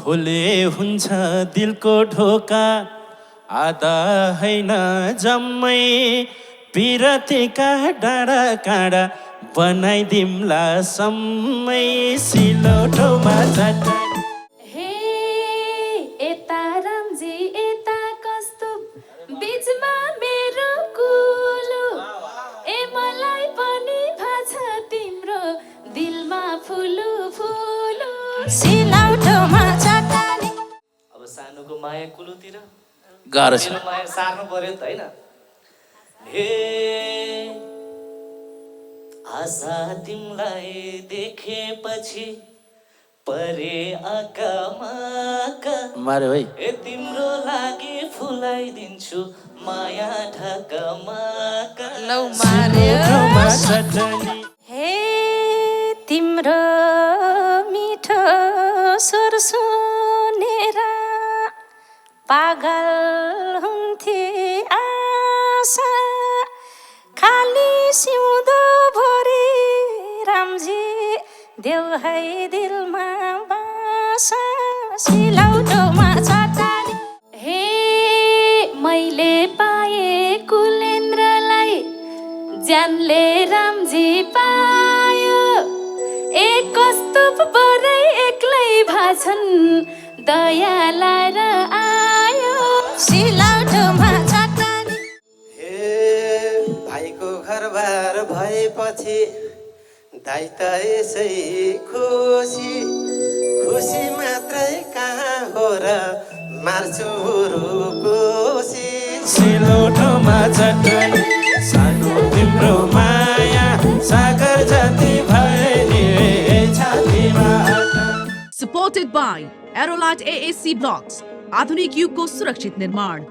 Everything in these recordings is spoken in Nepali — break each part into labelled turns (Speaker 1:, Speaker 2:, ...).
Speaker 1: खोले हुन्छ दिलको ढोका आधा हैन जम्मै पिरतीका डाँडा काँडा बनाइदिम्ला सम्मै सिलौटोमा चटानी।
Speaker 2: हे यता रामजी यता कस्तो बिचमा मेरो कुलो ए मलाई पनि भाछ तिम्रो दिलमा फुलु फुलु सिलौटोमा चटानी।
Speaker 3: अब सानोको माया कुलोतिर
Speaker 1: गाह्रो छ।
Speaker 3: मेरो माया सार्नु पर्यो नि त होइन। हे आशा तिमीलाई देखेपछि परे आकामाका
Speaker 1: मारे भाइ
Speaker 3: ए तिम्रो लागि फुलाइदिन्छु माया ढाकामाका।
Speaker 2: लौ मार्यो
Speaker 1: सिलौटोमा चटानी।
Speaker 2: हे तिम्रो मिठो स्वर सुनेर पागल हुन्थे आशा खाली सिउँदो भरि रामजी देऊ है दिलमा बासा सिलौटोमा चटानी। हे मैले पाए कुलेन्द्रलाई ज्यानले रामजी पायो ए कस्तो परै एक्लै भाछन् दया लाएर आयो सिलौटोमा चटानी।
Speaker 4: हे भाइको घरबार भएपछि दाइ त यसै खुसी खुसी मात्रै कहाँ हो र मार्छु रुकुसी।
Speaker 1: सिलौटोमा चटानी सानो तिम्रो माया सागर जति भए नि छातीमा।
Speaker 5: Supported by Aerolite AAC Blocks, आधुनिक युगको सुरक्षित निर्माण।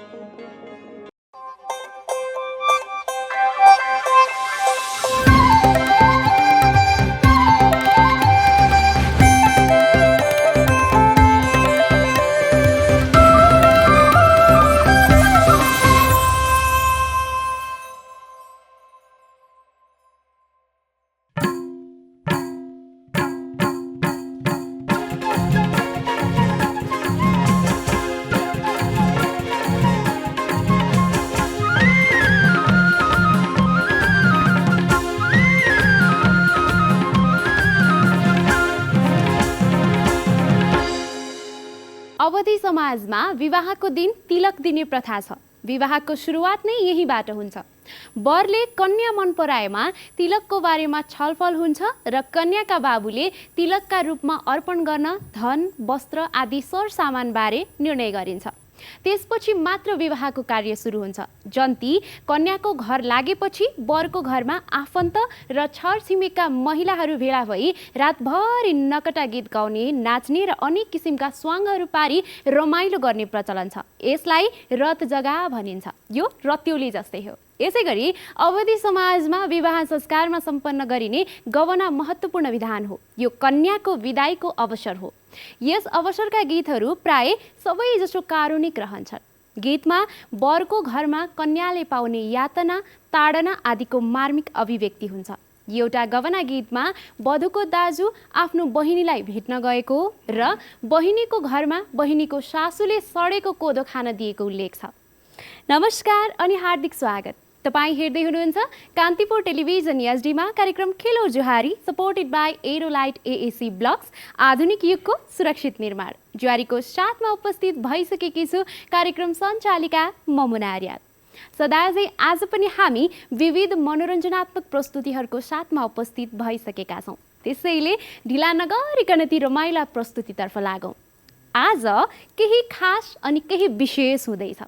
Speaker 6: अवधी समाजमा विवाहको दिन तिलक दिने प्रथा छ। विवाहको सुरुवात नै यहीबाट हुन्छ। वरले कन्या मन पराएमा तिलकको बारेमा छलफल हुन्छ र कन्याका बाबुले तिलकका रूपमा अर्पण गर्न धन वस्त्र आदि सरसामान बारे निर्णय गरिन्छ। त्यसपछि मात्र विवाहको कार्य सुरु हुन्छ। जन्ती कन्याको घर लागेपछि वरको घरमा आफन्त र छरछिमेकका महिलाहरू भेला भई रातभरि नकटा गीत गाउने, नाच्ने र अनेक किसिमका स्वाङहरू पारी रमाइलो गर्ने प्रचलन छ। यसलाई रत जगा भनिन्छ। यो रत्योली जस्तै हो। यसैगरी अवधी समाजमा विवाह संस्कारमा सम्पन्न गरिने गवना महत्त्वपूर्ण विधान हो। यो कन्याको विदाईको अवसर हो। यस अवसरका गीतहरू प्राय सबैजसो कारुणिक रहन्छन्। गीतमा वरको घरमा कन्याले पाउने यातना, ताडना आदिको मार्मिक अभिव्यक्ति हुन्छ। एउटा गवना गीतमा वधुको दाजु आफ्नो बहिनीलाई भेट्न गएको र बहिनीको घरमा बहिनीको सासूले सडेको कोदो खान दिएको उल्लेख छ। नमस्कार अनि हार्दिक स्वागत। तपाईँ हेर्दै हुनुहुन्छ कान्तिपुर टेलिभिजन एचडीमा कार्यक्रम Khelo Juhari, supported by Aerolite AAC blocks, आधुनिक युगको सुरक्षित निर्माण। जुहारीको साथमा उपस्थित भइसकेकी छु कार्यक्रम सञ्चालिका ममुना आर्याल। सदाझै आज पनि हामी विविध मनोरञ्जनात्मक प्रस्तुतिहरूको साथमा उपस्थित भइसकेका छौँ। त्यसैले ढिला नगरिकन ती रमाइला प्रस्तुतितर्फ लागौँ। आज केही खास अनि केही विशेष हुँदैछ।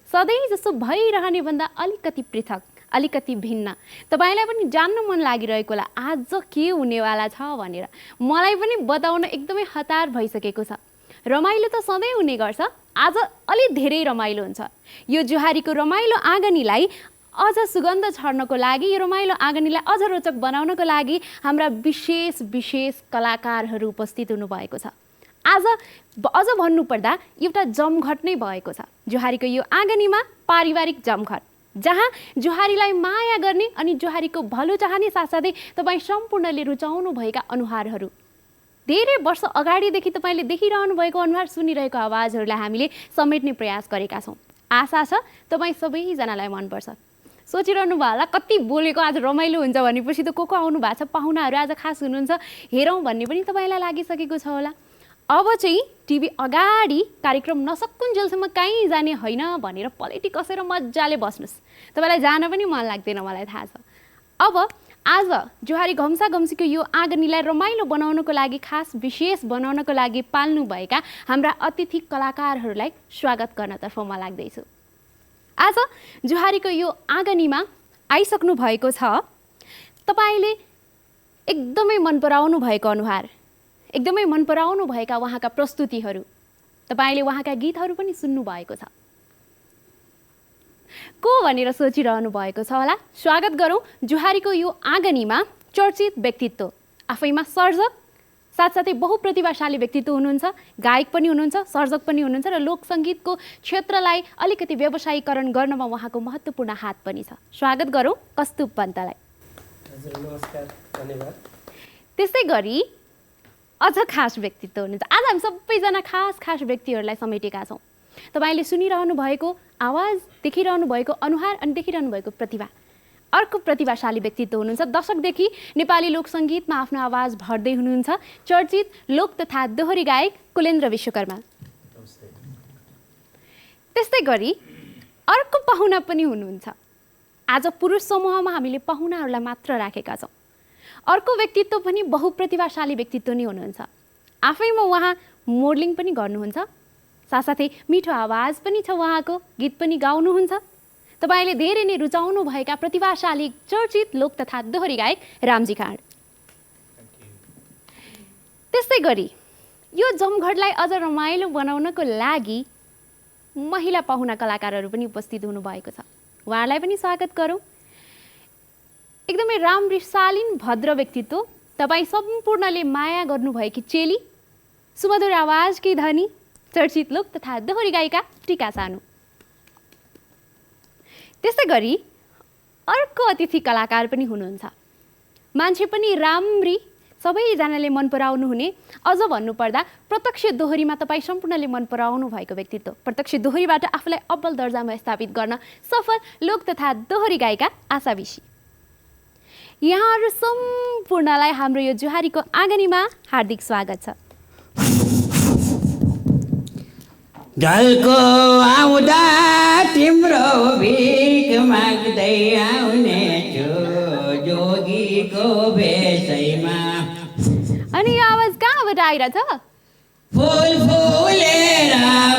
Speaker 6: सधैँ जसो भइरहने भन्दा अलिकति पृथक, अलिकति भिन्न। तपाईँलाई पनि जान्न मन लागिरहेको होला आज के हुनेवाला छ भनेर। मलाई पनि बताउन एकदमै हतार भइसकेको छ। रमाइलो त सधैँ हुने गर्छ, आज अलि धेरै रमाइलो हुन्छ। यो जुहारीको रमाइलो आँगनीलाई अझ सुगन्ध छर्नको लागि, यो रमाइलो आँगनीलाई अझ रोचक बनाउनको लागि हाम्रा विशेष कलाकारहरू उपस्थित हुनुभएको छ। आज अझ भन्नुपर्दा एउटा जमघट नै भएको छ। जुहारीको यो आँगनीमा पारिवारिक जमघट, जहाँ जुहारीलाई माया गर्ने अनि जुहारीको भलो चाहने साथसाथै तपाईँ सम्पूर्णले रुचाउनु भएका अनुहारहरू धेरै वर्ष अगाडिदेखि तपाईँले देखिरहनु भएको अनुहार सुनिरहेको आवाजहरूलाई हामीले समेट्ने प्रयास गरेका छौँ। आशा छ तपाईँ सबैजनालाई मनपर्छ। सोचिरहनु भयो होला कति बोलेको आज रमाइलो हुन्छ भनेपछि त को आउनु भएको छ, पाहुनाहरू आज खास हुनुहुन्छ, हेरौँ भन्ने पनि तपाईँलाई लागिसकेको छ होला। अब चाहिँ टिभी अगाडि कार्यक्रम नसकुन्जेलसम्म कहीँ जाने होइन भनेर पलेटी कसेर मजाले बस्नुहोस्। तपाईँलाई जान पनि मन लाग्दैन मलाई थाहा छ। अब आज जोहारी घम्सा घम्सीको यो आँगनीलाई रमाइलो बनाउनको लागि, खास विशेष बनाउनको लागि पाल्नुभएका हाम्रा अतिथि कलाकारहरूलाई स्वागत गर्नतर्फ म लाग्दैछु। आज जोहारीको यो आँगनीमा आइसक्नु भएको छ तपाईँले एकदमै मन पराउनु भएको अनुहार, एकदमै मन पराउनु भएका उहाँका प्रस्तुतिहरू, तपाईँले उहाँका गीतहरू पनि सुन्नु भएको छ। को भनेर सोचिरहनु भएको छ होला। स्वागत गरौँ जोहारीको यो आँगनीमा चर्चित व्यक्तित्व, आफैमा सर्जक, साथसाथै बहुप्रतिभाशाली व्यक्तित्व हुनुहुन्छ, गायक पनि हुनुहुन्छ, सर्जक पनि हुनुहुन्छ र लोकसङ्गीतको क्षेत्रलाई अलिकति व्यवसायीकरण गर्नमा उहाँको महत्त्वपूर्ण हात पनि छ। स्वागत गरौँ कस्तुभ पन्तलाई।
Speaker 4: हजुर नमस्कार, धन्यवाद।
Speaker 6: त्यसै गरी अझ खास व्यक्तित्व हुनुहुन्छ। आज हामी सबैजना खास व्यक्तिहरूलाई समेटेका छौँ। तपाईँले सुनिरहनु भएको आवाज, देखिरहनु भएको अनुहार अनि देखिरहनु भएको प्रतिभा, अर्को प्रतिभाशाली व्यक्तित्व हुनुहुन्छ। दशकदेखि नेपाली लोकसङ्गीतमा आफ्नो आवाज भर्दै हुनुहुन्छ चर्चित लोक तथा दोहोरी गायक कुलेन्द्र विश्वकर्मा। त्यस्तै गरी अर्को पाहुना पनि हुनुहुन्छ। आज पुरुष समूहमा हामीले पाहुनाहरूलाई मात्र राखेका छौँ। अर्को व्यक्तित्व पनि बहुप्रतिभाशाली व्यक्तित्व नै हुनुहुन्छ। आफैमा उहाँ मोडलिङ पनि गर्नुहुन्छ, साथसाथै मिठो आवाज पनि छ उहाँको, गीत पनि गाउनुहुन्छ। तपाईँले धेरै नै रुचाउनु भएका प्रतिभाशाली चर्चित लोक तथा दोहोरी गायक रामजी खाँड। त्यस्तै गरी यो जमघटलाई अझ रमाइलो बनाउनको लागि महिला पाहुना कलाकारहरू पनि उपस्थित हुनुभएको छ। उहाँहरूलाई पनि स्वागत गरौँ। एकदमै राम्री शालीन भद्र व्यक्तित्व, तपाईँ सम्पूर्णले माया गर्नुभएकी चेली, सुमधुर आवाजकी धनी, चर्चित लोक तथा दोहोरी गायिका टिका सानु। त्यस्तै गरी अर्को अतिथि कलाकार पनि हुनुहुन्छ। मान्छे पनि राम्री, सबैजनाले मन पराउनु हुने, अझ भन्नुपर्दा प्रत्यक्ष दोहोरीमा तपाईँ सम्पूर्णले मन पराउनु भएको व्यक्तित्व, प्रत्यक्ष दोहोरीबाट आफूलाई अब्बल दर्जामा स्थापित गर्न सफल लोक तथा दोहोरी गायिका आशा विशी। यहाँहरू सम्पूर्णलाई हाम्रो यो जोहारीको आँगनीमा हार्दिक स्वागत छ।
Speaker 7: ढलको आउँदा तिम्रो भिख माग्दै आउने छु जोगीको भेषैमा।
Speaker 6: अनि यो आवाज कहाँबाट आइरहेछ?
Speaker 7: फुल फुलेर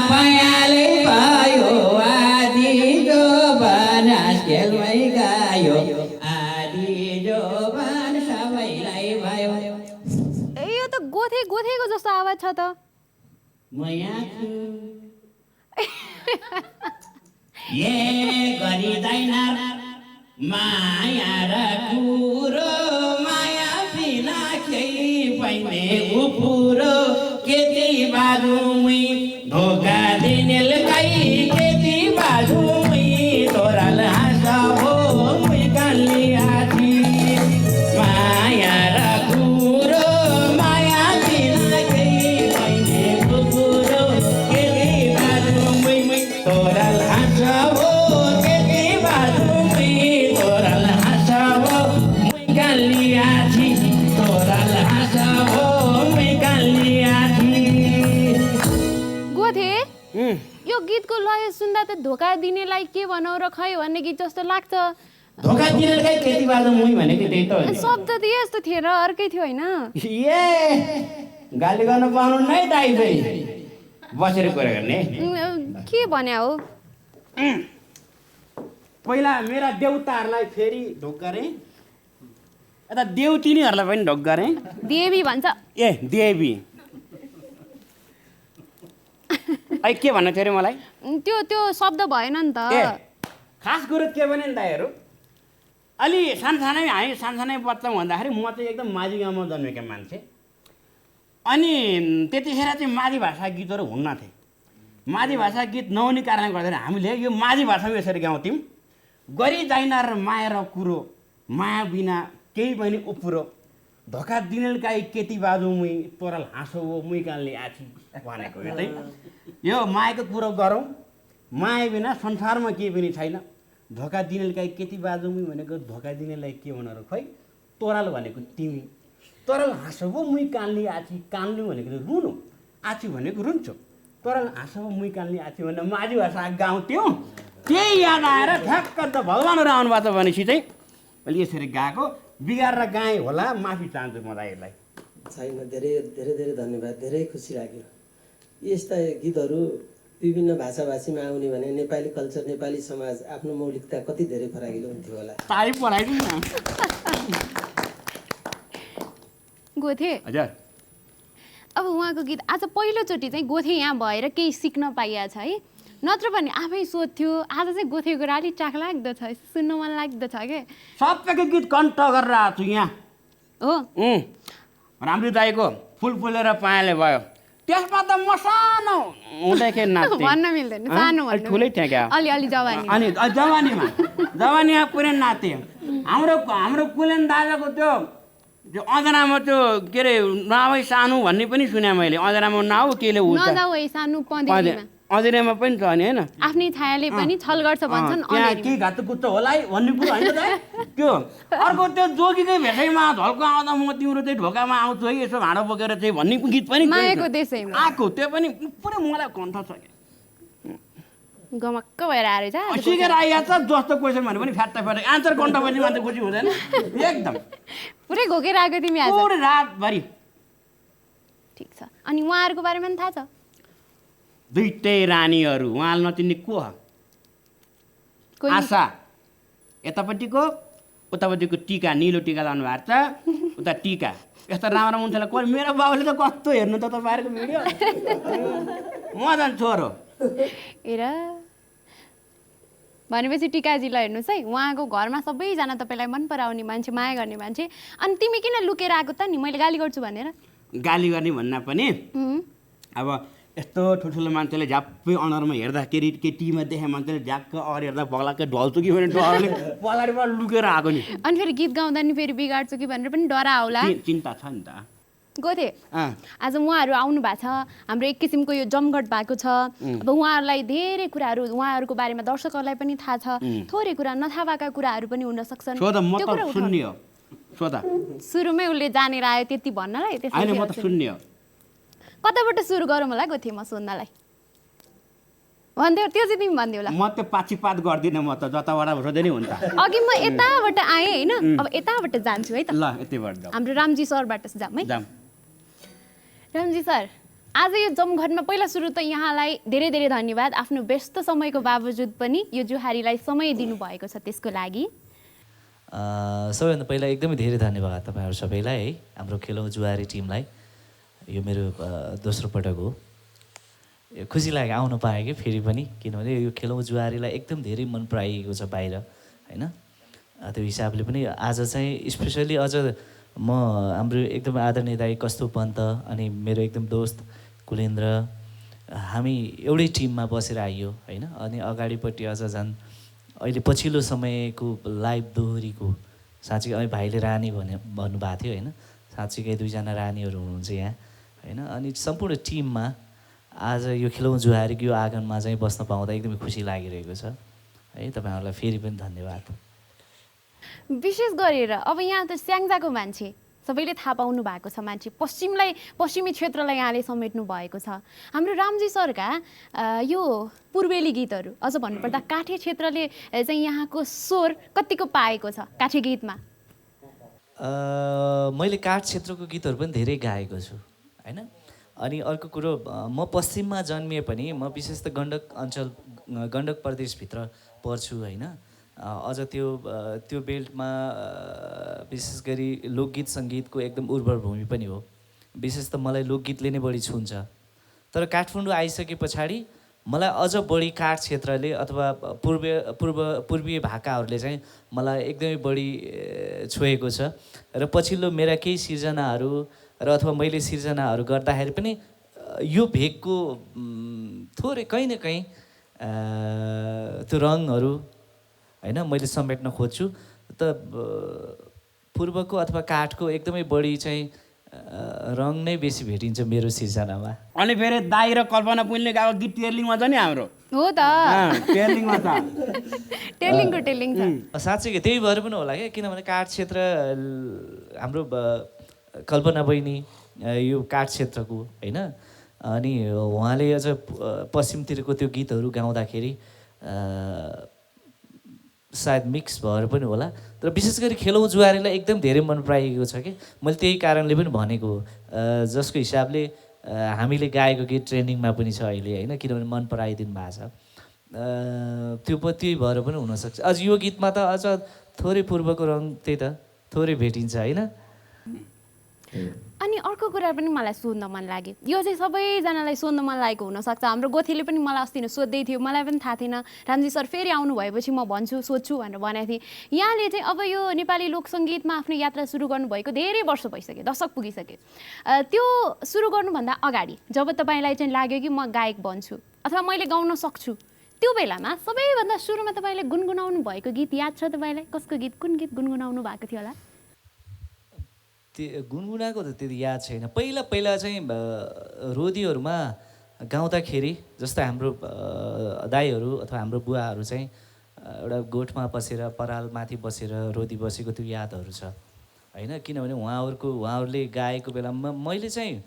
Speaker 7: पयालै भयो आदि जो बनास खेलमै गायो आदि जो बन सबैलाई भयो।
Speaker 6: यो त गोथेको जस्तो आवाज छ त।
Speaker 7: म यहाँ छु ये गरिँदैन माया र कुरो, माया बिना केही पाइने उपुरो। केटी बाजुमै धोका दिने लुकाई, केटी बाजुमै तोराल हाँसा हो मै काली आधी। माया र कुरो, माया बिना केही पाइने उपुरो। केटी बाजुमै तोराल हाँसा हो, केटी बाजुमै तोराल हाँसा हो मै काली आधी। तोराल हाँसा हो मै काली आधी।
Speaker 6: गोथे, यो गीतको लय सुन्दा त धोका दिनेलाई के भनौ र खै भन्ने गीत जस्तो लाग्छ।
Speaker 7: धोका दिनेलाई केटी बाजुमै भनेको त्यही त हो नि।
Speaker 6: शब्द त यस्तो थियो र अर्कै थियो होइन?
Speaker 7: ए गाली गर्न पाउनु नै दाइ चाहिँ बसेर कुरा गर्ने।
Speaker 6: के भन्या हो?
Speaker 7: पहिला मेरा देउताहरूलाई फेरि ढोक गरेँ, यता देउतिनीहरूलाई पनि ढोक गरेँ।
Speaker 6: देवी भन्छ।
Speaker 7: ए देवी ऐ के भन्नु थियो अरे मलाई?
Speaker 6: त्यो शब्द भएन नि त।
Speaker 7: ए खास कुरो के भने नि दाइहरू, अलि सानसानै हामी सानसानै बच्चा भन्दाखेरि म चाहिँ एकदम माझी गाउँमा जन्मेका मान्छे। अनि त्यतिखेर चाहिँ माझी भाषा गीतहरू हुन्न थिए। माझी भाषा गीत नहुने कारणले गर्दाखेरि हामीले यो माझी भाषामा यसरी गाउँथ्यौँ। गरी जाइन र माया र कुरो, माया बिना केही पनि उपुरो। धोका दिनेल काई केटी बाजु मुई तोरल हाँसो हो मुई कानले आछि भनेको हो चाहिँ यो मायाको कुरो गरौँ माया बिना संसारमा केही पनि छैन धोका दिनेल काई केटी बाजु मुई भनेको धोका दिनेलाई के भन र खै तोरल भनेको तिमी तोरल हाँसो हो मुई कानले आछि कानले भनेको रुनु आछि भनेको रुन्छौ तोरल हाँसो हो मुई कानले आछि भनेर माझी भाषा गाउँथ्यौ त्यही याद आएर ठ्याक्क त भगवानहरू आउनुभएको छ भनेपछि चाहिँ मैले यसरी गाएको बिगारेर गाएँ होला माफी चाहन्छु म दाइहरूलाई
Speaker 4: छैन धेरै धेरै धेरै धन्यवाद धेरै खुसी लाग्यो यस्ता गीतहरू विभिन्न भाषाभाषीमा आउने भने नेपाली कल्चर नेपाली समाज आफ्नो मौलिकता कति धेरै फराकिलो हुन्थ्यो होला
Speaker 7: तारिफ पढाइदिनु न
Speaker 6: गोथे
Speaker 7: हजुर
Speaker 6: अब उहाँको गीत आज पहिलोचोटि चाहिँ गोथे यहाँ भएर केही सिक्न पाइएको छ है नत्र भने आफै सोध्थ्यो आज चाहिँ गोथेको राली चाख लाग्दो छ सुन्न मन लाग्दो छ के
Speaker 7: सबैको गीत कण्ठ गरेर आएको छु यहाँ
Speaker 6: हो
Speaker 7: राम्रो दाइको फुल फुलेर पायाले भयो त्यसमा त म सानो हुँदाखेरि नाच्थेँ
Speaker 6: भन्न मिल्दैन सानो
Speaker 7: अलि ठुलै थिएँ क्या
Speaker 6: अलि जवानी
Speaker 7: अनि जवानीमा पुरै नाच्थेँ हाम्रो कुलेन दादाको त्यो अँधरामा त्यो के अरे नआवै सानो भन्ने पनि सुने मैले अँधरामा नआऊ केले हुन्छ
Speaker 6: नजाऊ है सानो पँधेरीमा
Speaker 7: अँधेरीमा पनि छ नि होइन
Speaker 6: आफ्नै छायाले पनि छल गर्छ भन्छन्
Speaker 7: त्यहाँ के घात कुच्चो होला है भन्ने कुरो होइन त त्यो अर्को त्यो जोगीकै भेटैमा झल्को आउँदा म तिम्रो चाहिँ ढोकामा आउँछु है यसो भाँडो बोकेर चाहिँ भन्ने गीत पनि
Speaker 6: मायाको देशैमा
Speaker 7: आएको त्यो पनि पुरै मलाई कण्ठ छ
Speaker 6: गमक्क भएर आएर चाहिँ
Speaker 7: सिकेर आइहाल्छ जस्तो क्वेसन भने पनि फ्याट्टा फ्याट्टा आन्सर कण्ठपछि मान्छे खुसी हुँदैन एकदम
Speaker 6: पुरै घोकेर आएको तिमी आज
Speaker 7: पुरै रातभरि
Speaker 6: ठिक छ अनि उहाँहरूको बारेमा पनि थाहा छ
Speaker 7: दुईटै रानीहरू उहाँले नचिन्ने को हो
Speaker 6: कोही
Speaker 7: आशा यतापट्टिको उतापट्टिको टिका निलो टिका लाउनु भएको छ उता टिका यस्तो राम्रो मान्छेलाई कोही मेरो बाबुले त कस्तो हेर्नु त तपाईँहरूको भिडियो म झन् छोरो
Speaker 6: हेर भनेपछि टिकाजीलाई हेर्नुहोस् है उहाँको घरमा सबैजना तपाईँलाई मन पराउने मान्छे माया गर्ने मान्छे अनि तिमी किन लुकेर आएको त नि मैले गाली गर्छु भनेर
Speaker 7: गाली गर्ने भन्दा पनि अब यस्तो ठुल्ठुलो मान्छेले झ्याप्पै अनुहारमा हेर्दाखेरि के टिभीमा देखे मान्छेले झ्याक्क अगाडि हेर्दा बग्लाकै ढल्छु कि भने डरले पछाडिबाट लुकेर आएको नि
Speaker 6: अनि फेरि गीत गाउँदा नि फेरि बिगाड्छु कि भनेर पनि डरा होला
Speaker 7: चिन्ता छ नि त
Speaker 6: गोथे आज उहाँहरू आउनु भएको छ हाम्रो एक किसिमको यो जमघट भएको छ अब उहाँहरूलाई धेरै कुराहरू उहाँहरूको बारेमा दर्शकहरूलाई पनि थाहा छ थोरै कुरा नथाहा भएका कुराहरू पनि हुन सक्छन् सुरुमै उसले जानेर आयो त्यति भन्नलाई कताबाट सुरु गरौँ होला गोथे म सोध्नलाई भन्थ्यो त्यो चाहिँ तिमी भन्थ्यो होला
Speaker 7: म त पाछिपात गर्दिनँ म त जताबाट सोधे नि हुन्छ
Speaker 6: अघि म यताबाट आएँ होइन अब यताबाट जान्छु है त
Speaker 7: ल यतैबाट जाऊ
Speaker 6: हाम्रो रामजी सरबाट जाऊँ है रामजी सर आज यो जमघटमा पहिला सुरु त यहाँलाई धेरै धेरै धन्यवाद आफ्नो व्यस्त समयको बावजुद पनि यो जुहारीलाई समय दिनुभएको छ त्यसको लागि
Speaker 3: सबैभन्दा पहिला एकदमै धेरै धन्यवाद तपाईँहरू सबैलाई है हाम्रो खेलौँ जुहारी टिमलाई यो मेरो दोस्रो पटक हो खुसी लाग्यो आउन पाएँ कि फेरि पनि किनभने यो खेलौँ जुहारीलाई एकदम धेरै मन पराइएको छ बाहिर होइन त्यो हिसाबले पनि आज चाहिँ स्पेसली अझ म हाम्रो एकदम आदरणीय दाइ कस्तो पन्त अनि मेरो एकदम दोस्त कुलेन्द्र हामी एउटै टिममा बसेर आइयो होइन अनि अगाडिपट्टि अझ झन् अहिले पछिल्लो समयको लाइभ दोहोरीको साँच्चै अहिले भाइले रानी भन्नुभएको थियो होइन साँच्चीकै दुईजना रानीहरू हुनुहुन्छ यहाँ होइन अनि सम्पूर्ण टिममा आज यो खेलौँ जुहारीको यो आँगनमा चाहिँ बस्न पाउँदा एकदमै खुसी लागिरहेको छ है तपाईँहरूलाई फेरि पनि धन्यवाद
Speaker 6: विशेष गरेर अब यहाँ त स्याङ्जाको मान्छे सबैले थाहा पाउनु भएको छ मान्छे पश्चिमी क्षेत्रलाई यहाँले समेट्नु भएको छ हाम्रो रामजी सरका यो पूर्वेली गीतहरू अझ भन्नुपर्दा काठे क्षेत्रले चाहिँ यहाँको स्वर कतिको पाएको छ काठे गीतमा
Speaker 3: मैले काठ क्षेत्रको गीतहरू पनि धेरै गाएको छु होइन अनि अर्को कुरो म पश्चिममा जन्मिए पनि म विशेष त गण्डक प्रदेशभित्र पर्छु होइन अझ त्यो बेल्टमा विशेष गरी लोकगीत सङ्गीतको एकदम उर्वर भूमि पनि हो विशेष त मलाई लोकगीतले नै बढी छुन्छ तर काठमाडौँ आइसके पछाडि मलाई अझ बढी काठ क्षेत्रले अथवा पूर्वीय भाकाहरूले चाहिँ मलाई एकदमै बढी छोएको छ र पछिल्लो मेरा केही सिर्जनाहरू र अथवा मैले सिर्जनाहरू गर्दाखेरि पनि यो भेगको थोरै कहीँ न कहीँ त्यो रङहरू होइन मैले समेट्न खोज्छु त पूर्वको अथवा काठको एकदमै बढी चाहिँ रङ नै बेसी भेटिन्छ मेरो सिर्जनामा।
Speaker 7: अनि फेरि दाई र कल्पना पुनले गाएको गीत टेर्लिङमा छ नि हाम्रो।
Speaker 6: हो त
Speaker 7: टेर्लिङमा छ।
Speaker 6: टेलिङको टेलिङ छ।
Speaker 3: साँच्चै त्यही भएर पनि होला क्या, किनभने काठ क्षेत्र हाम्रो कल्पना बहिनी यो काठ क्षेत्रको होइन, अनि उहाँले अझ पश्चिमतिरको त्यो गीतहरू गाउँदाखेरि सायद मिक्स भएर पनि होला, तर विशेष गरी खेलौँ जुवारीलाई एकदम धेरै मन पराइएको छ कि मैले त्यही कारणले पनि भनेको हो, जसको हिसाबले हामीले गाएको गीत ट्रेन्डिङमा पनि छ अहिले होइन, किनभने मन पराइदिनु भएको छ। त्यही भएर पनि हुनसक्छ। अझ यो गीतमा त अझ थोरै पूर्वको रङ त्यही त थोरै भेटिन्छ होइन।
Speaker 6: अनि अर्को कुरा पनि मलाई सोध्न मन लाग्यो, यो चाहिँ सबैजनालाई सोध्न मन लागेको हुनसक्छ। हाम्रो गोथीले पनि मलाई अस्ति नै सोध्दै थियो, मलाई पनि थाहा थिएन। रामजी सर फेरि आउनु भएपछि म भन्छु सोध्छु भनेर भनेको थिएँ। यहाँले चाहिँ अब यो नेपाली लोकसङ्गीतमा आफ्नो यात्रा सुरु गर्नुभएको धेरै वर्ष भइसक्यो, दशक पुगिसक्यो। त्यो सुरु गर्नुभन्दा अगाडि जब तपाईँलाई चाहिँ लाग्यो कि म गायक बन्छु अथवा मैले गाउन सक्छु, त्यो बेलामा सबैभन्दा सुरुमा तपाईँले गुनगुनाउनु भएको गीत याद छ तपाईँलाई? कसको गीत, कुन गीत गुनगुनाउनु भएको थियो होला?
Speaker 3: त्यो गुनगुनाको त त्यति याद छैन। पहिला चाहिँ रोदीहरूमा गाउँदाखेरि जस्तै हाम्रो दाईहरू अथवा हाम्रो बुवाहरू चाहिँ एउटा गोठमा बसेर परालमाथि बसेर रोदी बसेको त्यो यादहरू छ होइन, किनभने उहाँहरूले गाएको बेलामा मैले चाहिँ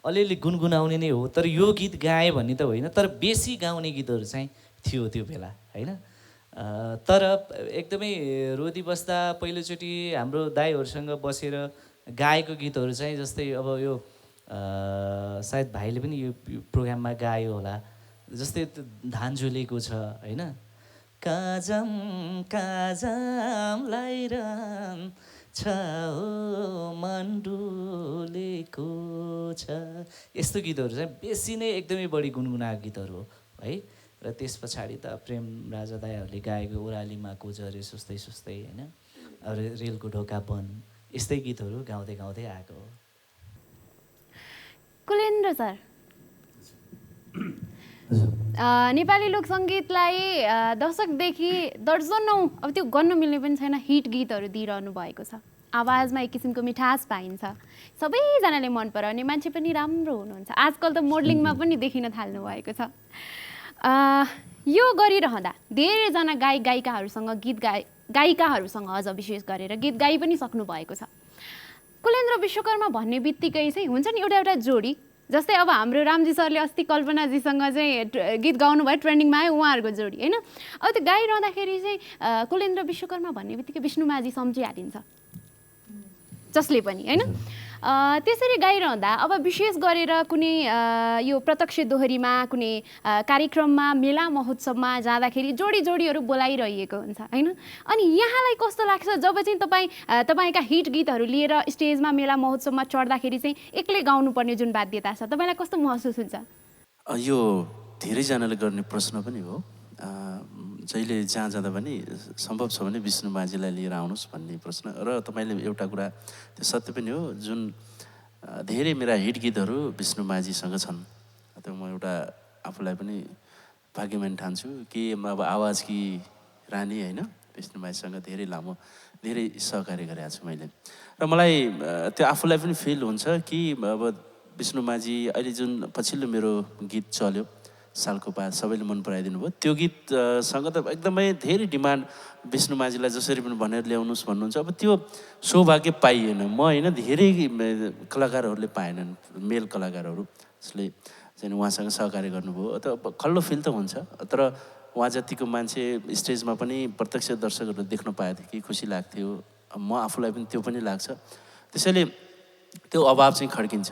Speaker 3: अलिअलि गुनगुनाउने नै हो, तर यो गीत गाएँ भन्ने त होइन, तर बेसी गाउने गीतहरू चाहिँ थियो त्यो बेला होइन। तर एकदमै रोदी बस्दा पहिलोचोटि हाम्रो दाईहरूसँग बसेर गाएको गीतहरू चाहिँ जस्तै अब यो सायद भाइले पनि यो प्रोग्राममा गायो होला, जस्तै धान झुलेको छ होइन, काजम काजम लाइरहन छ हो मन डुलेको छ, यस्तो गीतहरू चाहिँ बेसी नै एकदमै बढी गुनगुनाएको गीतहरू हो है। र त्यस पछाडि त प्रेम राजा दाईहरूले गाएको ओह्रालीमा कोजरे सुस्तै सुस्तै होइन, रेलको ढोका बन, यस्तै गीतहरू गाउँदै गाउँदै आएको हो।
Speaker 6: कुलेन्द्र सर, नेपाली लोकसङ्गीतलाई दशकदेखि दर्जनौँ अब त्यो गर्न मिल्ने पनि छैन हिट गीतहरू दिइरहनु भएको छ। आवाजमा एक किसिमको मिठास पाइन्छ, सबैजनाले मन पराउने मान्छे पनि राम्रो हुनुहुन्छ। आजकल त मोडलिङमा पनि देखिन थाल्नु भएको छ। यो गरिरहँदा धेरैजना गायक गायिकाहरूसँग गायिकाहरूसँग अझ विशेष गरेर गीत गाइ पनि सक्नु भएको छ। कुलेन्द्र विश्वकर्मा भन्ने बित्तिकै चाहिँ हुन्छ नि एउटा जोडी, जस्तै अब हाम्रो रामजी सरले अस्ति कल्पनाजीसँग चाहिँ गीत गाउनु भयो, ट्रेन्डिङमा आयो उहाँहरूको जोडी होइन। अब त्यो गाइरहँदाखेरि चाहिँ कुलेन्द्र विश्वकर्मा भन्ने बित्तिकै विष्णुमाझी सम्झिहालिन्छ जसले पनि होइन। त्यसरी गाइरहँदा अब विशेष गरेर कुनै यो प्रत्यक्ष दोहोरीमा कुनै कार्यक्रममा मेला महोत्सवमा जाँदाखेरि जोडीहरू बोलाइरहेको हुन्छ होइन। अनि यहाँलाई कस्तो लाग्छ जब चाहिँ तपाईँका हिट गीतहरू लिएर स्टेजमा मेला महोत्सवमा चढ्दाखेरि चाहिँ एक्लै गाउनुपर्ने जुन बाध्यता छ, तपाईँलाई कस्तो महसुस हुन्छ?
Speaker 1: यो धेरैजनाले गर्ने प्रश्न पनि हो। जहिले जहाँ जाँदा पनि सम्भव छ भने विष्णु माझीलाई लिएर आउनुहोस् भन्ने प्रश्न। र तपाईँले एउटा कुरा त्यो सत्य पनि हो, जुन धेरै मेरा हिट गीतहरू विष्णु माझीसँग छन्। त्यो म एउटा आफूलाई पनि भाग्यमान ठान्छु कि अब आवाज कि रानी होइन, विष्णु माझीसँग धेरै सहकार्य गरेको छु मैले। र मलाई त्यो आफूलाई पनि फिल हुन्छ कि अब विष्णु माझी अहिले जुन पछिल्लो मेरो गीत चल्यो सालको पात, सबैले मन पराइदिनु भयो। त्यो गीतसँग त एकदमै धेरै डिमान्ड, विष्णु माझीलाई जसरी पनि भनेर ल्याउनुहोस् भन्नुहुन्छ। अब त्यो सौभाग्य पाइएन म होइन, धेरै कलाकारहरूले पाएनन्, मेल कलाकारहरू जसले चाहिँ उहाँसँग सहकार्य गर्नुभयो। त खल्लो फिल त हुन्छ, तर उहाँ जतिको मान्छे स्टेजमा पनि प्रत्यक्ष दर्शकहरू देख्न पाएको थियो कि खुसी लाग्थ्यो। म आफूलाई पनि त्यो पनि लाग्छ। त्यसैले त्यो अभाव चाहिँ खड्किन्छ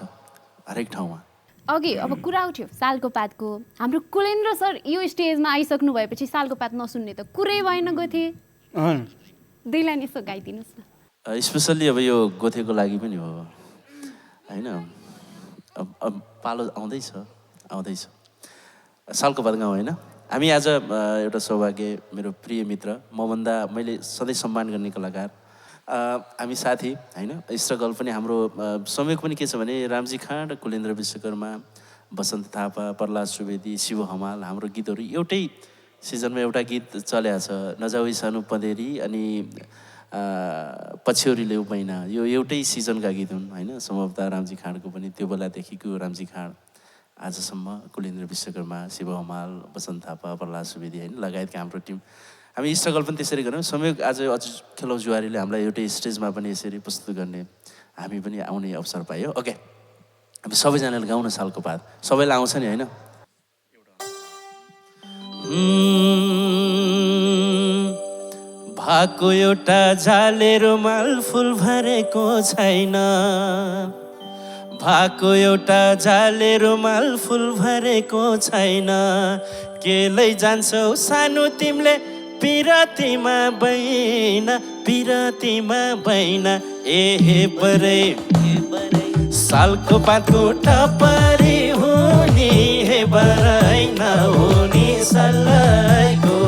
Speaker 1: हरेक ठाउँमा।
Speaker 6: अघि अब कुरा उठ्यो सालको पातको, हाम्रो कुलेन्द्र सर यो स्टेजमा आइसक्नु भएपछि सालको पात नसुन्ने त कुरै भएन गोथे। दुई लाइन यसो गाइदिनुहोस् न।
Speaker 1: स्पेसल्ली अब यो गोथेको लागि पनि हो होइन। अब पालो आउँदैछ सालको पात गाउँ होइन। हामी आज एउटा सौभाग्य, मेरो प्रिय मित्र, मभन्दा मैले सधैँ सम्मान गर्ने कलाकार, हामी साथी होइन। स्ट्रगल पनि हाम्रो संयोग पनि के छ भने रामजी खाँड, कुलेन्द्र विश्वकर्मा, बसन्त थापा, प्रहलाद सुवेदी, शिव हमाल, हाम्रो गीतहरू एउटै सिजनमा एउटा गीत चलेको छ, नजाऊ सानो पँधेरी। अनि पछ्यौरीले उपैना यो एउटै सिजनका गीत हुन् होइन। सम्भवतः रामजी खाँडको पनि त्यो बेलादेखिको रामजी खाँड आजसम्म कुलेन्द्र विश्वकर्मा, शिव हमाल, वसन्त थापा, प्रहलाद सुवेदी होइन लगायतका हाम्रो टिम हामी स्ट्रगल पनि त्यसरी गऱ्यौँ। संयोग आज अझ खेलौँ जुवारीले हामीलाई एउटै स्टेजमा पनि यसरी प्रस्तुत गर्ने हामी पनि आउने अवसर पायो। ओके, अब सबैजनाले गाउन सालको पात सबैलाई आउँछ नि होइन। भाको एउटा जाले रुमाल फुल भरेको छैन, भाको एउटा जाले रुमाल फुल भरेको छैन, के लैजान्छौ सानो तिमीले पिरातीमा बैना, पिरातीमा बैना। ए बरै सालको पातको टपरी हुने, हे बरै नहुने सल्लाइको,